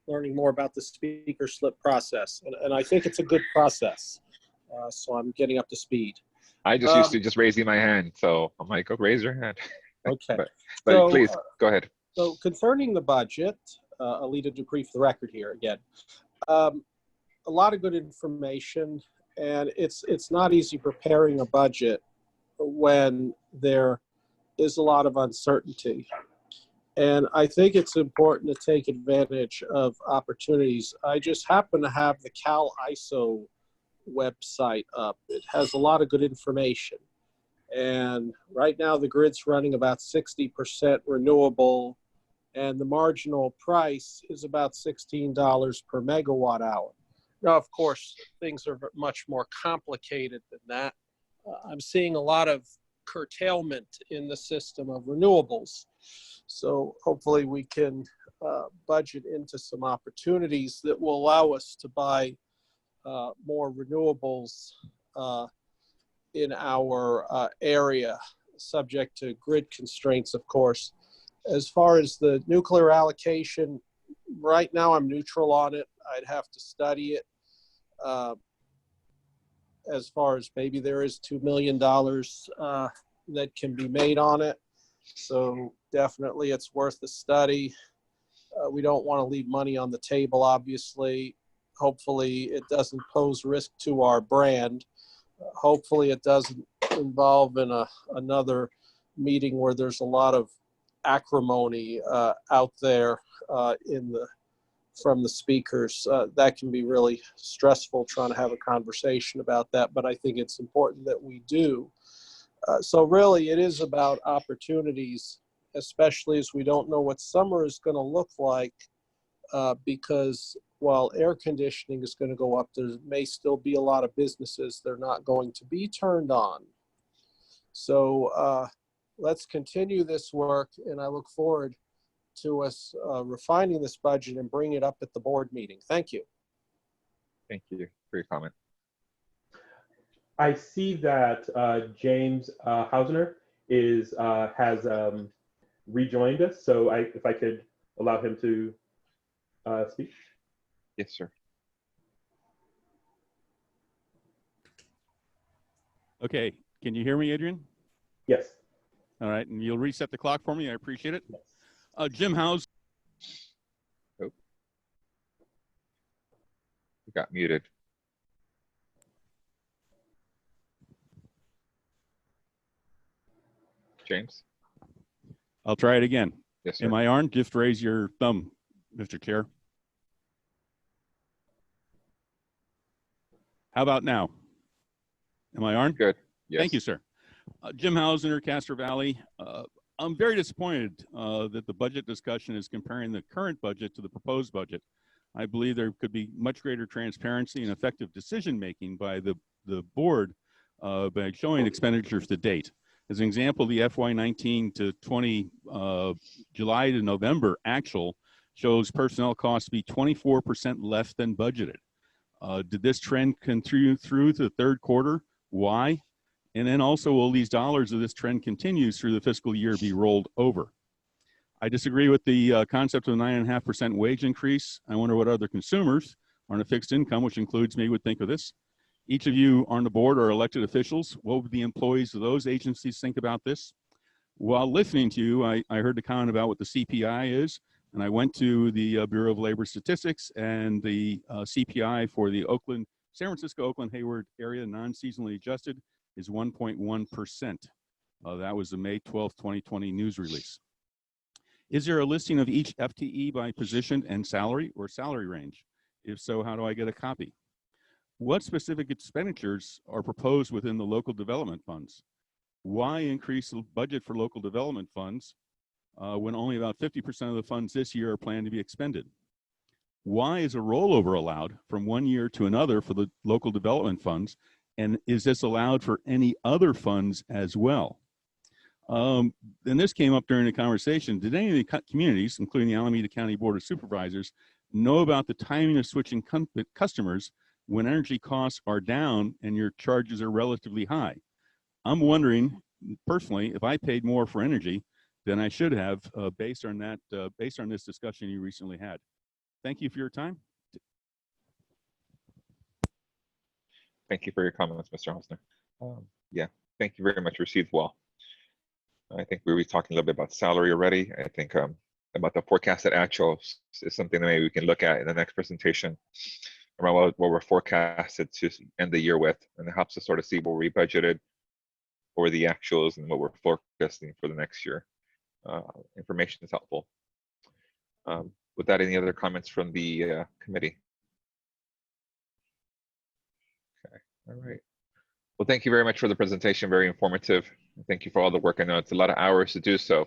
S4: learning more about the speaker slip process, and I think it's a good process. So I'm getting up to speed.
S10: I just used to just raising my hand, so I'm like, raise your hand.
S4: Okay.
S10: but so, please, go ahead.
S4: So concerning the budget, Alita Dupree for the record here again. A lot of good information, and it's not easy preparing a budget when there is a lot of uncertainty. And I think it's important to take advantage of opportunities. I just happen to have the Cal ISO website up. It has a lot of good information. And right now the grid's running about 60% renewable, and the marginal price is about $16 per megawatt hour. Now, of course, things are much more complicated than that. I'm seeing a lot of curtailment in the system of renewables. So hopefully we can budget into some opportunities that will allow us to buy more renewables in our area. subject to grid constraints, of course. As far as the nuclear allocation, right now I'm neutral on it. I'd have to study it. As far as maybe there is $2 million that can be made on it. So definitely it's worth the study. We don't want to leave money on the table, obviously. Hopefully it doesn't pose risk to our brand. Hopefully it doesn't involve in another meeting where there's a lot of acrimony out there from the speakers. That can be really stressful trying to have a conversation about that, but I think it's important that we do. So really it is about opportunities, especially as we don't know what summer is going to look like, because while air conditioning is going to go up, there may still be a lot of businesses that are not going to be turned on. So let's continue this work, and I look forward to us refining this budget and bring it up at the board meeting. Thank you.
S10: Thank you for your comment.
S3: I see that James Hausner has rejoined us. So if I could allow him to speak.
S10: Yes, sir.
S11: Okay, can you hear me, Adrian?
S3: Yes.
S11: All right, and you'll reset the clock for me. I appreciate it.
S3: Yes.
S11: Jim House.
S10: Oh. You got muted. James?
S11: I'll try it again.
S10: Yes, sir.
S11: Am I on? Just raise your thumb, Mr. Chair. How about now? Am I on?
S10: Good. Yes.
S11: Thank you, sir. Jim Hausner, Castro Valley. I'm very disappointed that the budget discussion is comparing the current budget to the proposed budget. I believe there could be much greater transparency and effective decision-making by the board by showing expenditures to date. As an example, the FY19 to 20 July to November actual shows personnel costs to be 24% less than budgeted. Did this trend continue through to the third quarter? Why? And then also, will these dollars of this trend continues through the fiscal year be rolled over? I disagree with the concept of a 9.5% wage increase. I wonder what other consumers on a fixed income, which includes me, would think of this. Each of you on the board are elected officials. What would the employees of those agencies think about this? While listening to you, I heard the comment about what the CPI is, and I went to the Bureau of Labor Statistics, and the CPI for the San Francisco, Oakland, Hayward area, non-seasonally adjusted, is 1.1%. That was the May 12th, 2020 news release. Is there a listing of each FTE by position and salary or salary range? If so, how do I get a copy? What specific expenditures are proposed within the local development funds? Why increase the budget for local development funds when only about 50% of the funds this year are planned to be expended? Why is a rollover allowed from one year to another for the local development funds? And is this allowed for any other funds as well? And this came up during the conversation. Did any of the communities, including the Alameda County Board of Supervisors, know about the timing of switching customers when energy costs are down and your charges are relatively high? I'm wondering, personally, if I paid more for energy than I should have based on this discussion you recently had. Thank you for your time.
S10: Thank you for your comments, Mr. Hausner. Yeah, thank you very much. Received well. I think we were talking a little bit about salary already. I think about the forecasted actuals is something that maybe we can look at in the next presentation around what we're forecasted to end the year with, and it helps us sort of see what we budgeted for the actuals and what we're forecasting for the next year. Information is helpful. With that, any other comments from the committee? Okay, all right. Well, thank you very much for the presentation. Very informative. Thank you for all the work. I know it's a lot of hours to do so.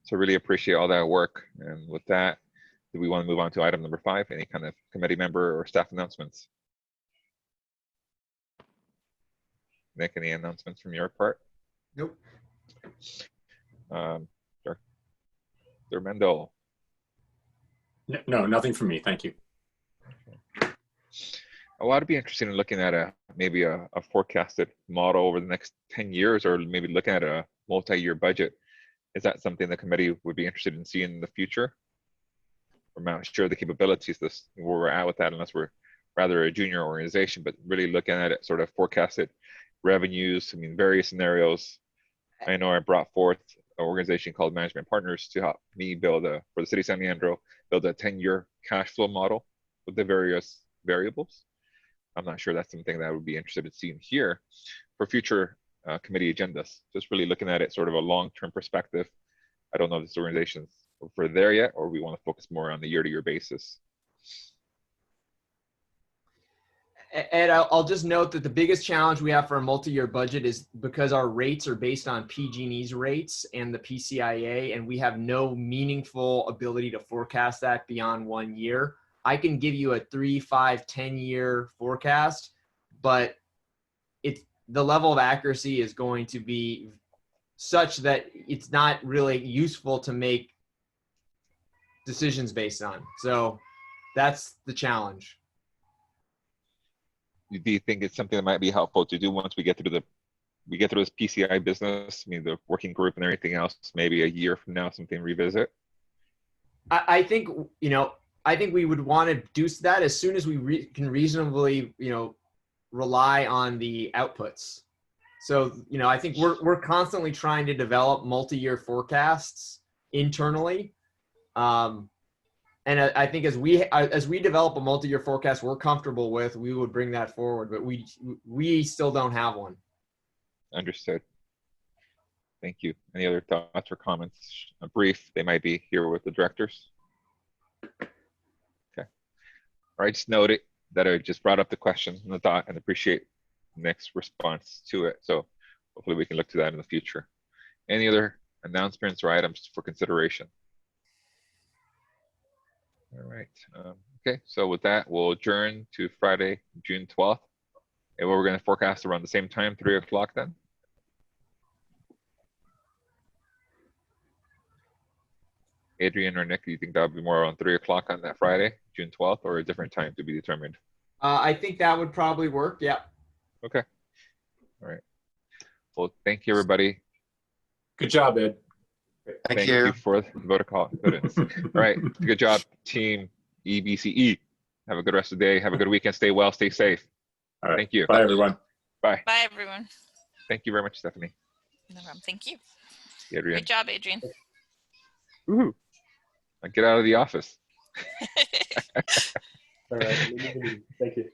S10: So really appreciate all that work. And with that, do we want to move on to item number 5? Any kind of committee member or staff announcements? Nick, any announcements from your part?
S7: Nope.
S10: Dr. Mendel.
S5: No, nothing from me. Thank you.
S10: Well, I'd be interested in looking at maybe a forecasted model over the next 10 years, or maybe looking at a multi-year budget. Is that something the committee would be interested in seeing in the future? I'm not sure the capabilities where we're at with that, unless we're rather a junior organization, but really looking at it, sort of forecasted revenues. I mean, various scenarios. I know I brought forth an organization called Management Partners to help me build for the city of San Leandro, build a 10-year cash flow model with the various variables. I'm not sure that's something that I would be interested in seeing here for future committee agendas. Just really looking at it sort of a long-term perspective. I don't know if this organization's over there yet, or we want to focus more on the year-to-year basis.
S6: And I'll just note that the biggest challenge we have for a multi-year budget is because our rates are based on PG&E's rates and the PCIA, and we have no meaningful ability to forecast that beyond 1 year. I can give you a 3, 5, 10-year forecast, but the level of accuracy is going to be such that it's not really useful to make decisions based on. So that's the challenge.
S10: Do you think it's something that might be helpful to do once we get through this PCI business? I mean, the working group and everything else, maybe a year from now, something revisit?
S6: I think, I think we would want to do that as soon as we can reasonably, rely on the outputs. So, I think we're constantly trying to develop multi-year forecasts internally. And I think as we develop a multi-year forecast we're comfortable with, we would bring that forward, but we still don't have one.
S10: Understood. Thank you. Any other thoughts or comments? A brief, they might be here with the directors. Okay. All right, just note it that I just brought up the question and the thought, and appreciate Nick's response to it. So hopefully we can look to that in the future. Any other announcements or items for consideration? All right. Okay, so with that, we'll adjourn to Friday, June 12th. And we're going to forecast around the same time, 3 o'clock then. Adrian or Nick, do you think that would be more around 3 o'clock on that Friday, June 12th, or a different time to be determined?
S6: I think that would probably work. Yeah.
S10: Okay. All right. Well, thank you, everybody.
S5: Good job, Ed.
S7: Thank
S10: you
S7: you.
S10: for the vote of confidence. All right. Good job, team EBCE. Have a good rest of the day. Have a good weekend. Stay well. Stay safe.
S5: All right.
S10: Thank you.
S5: Bye, everyone.
S10: Bye.
S12: Bye, everyone.
S10: Thank you very much, Stephanie.
S12: No problem. Thank you.
S10: Adrian.
S12: Good job, Adrian.
S10: Woohoo. Get out of the office.
S3: All right. Thank you.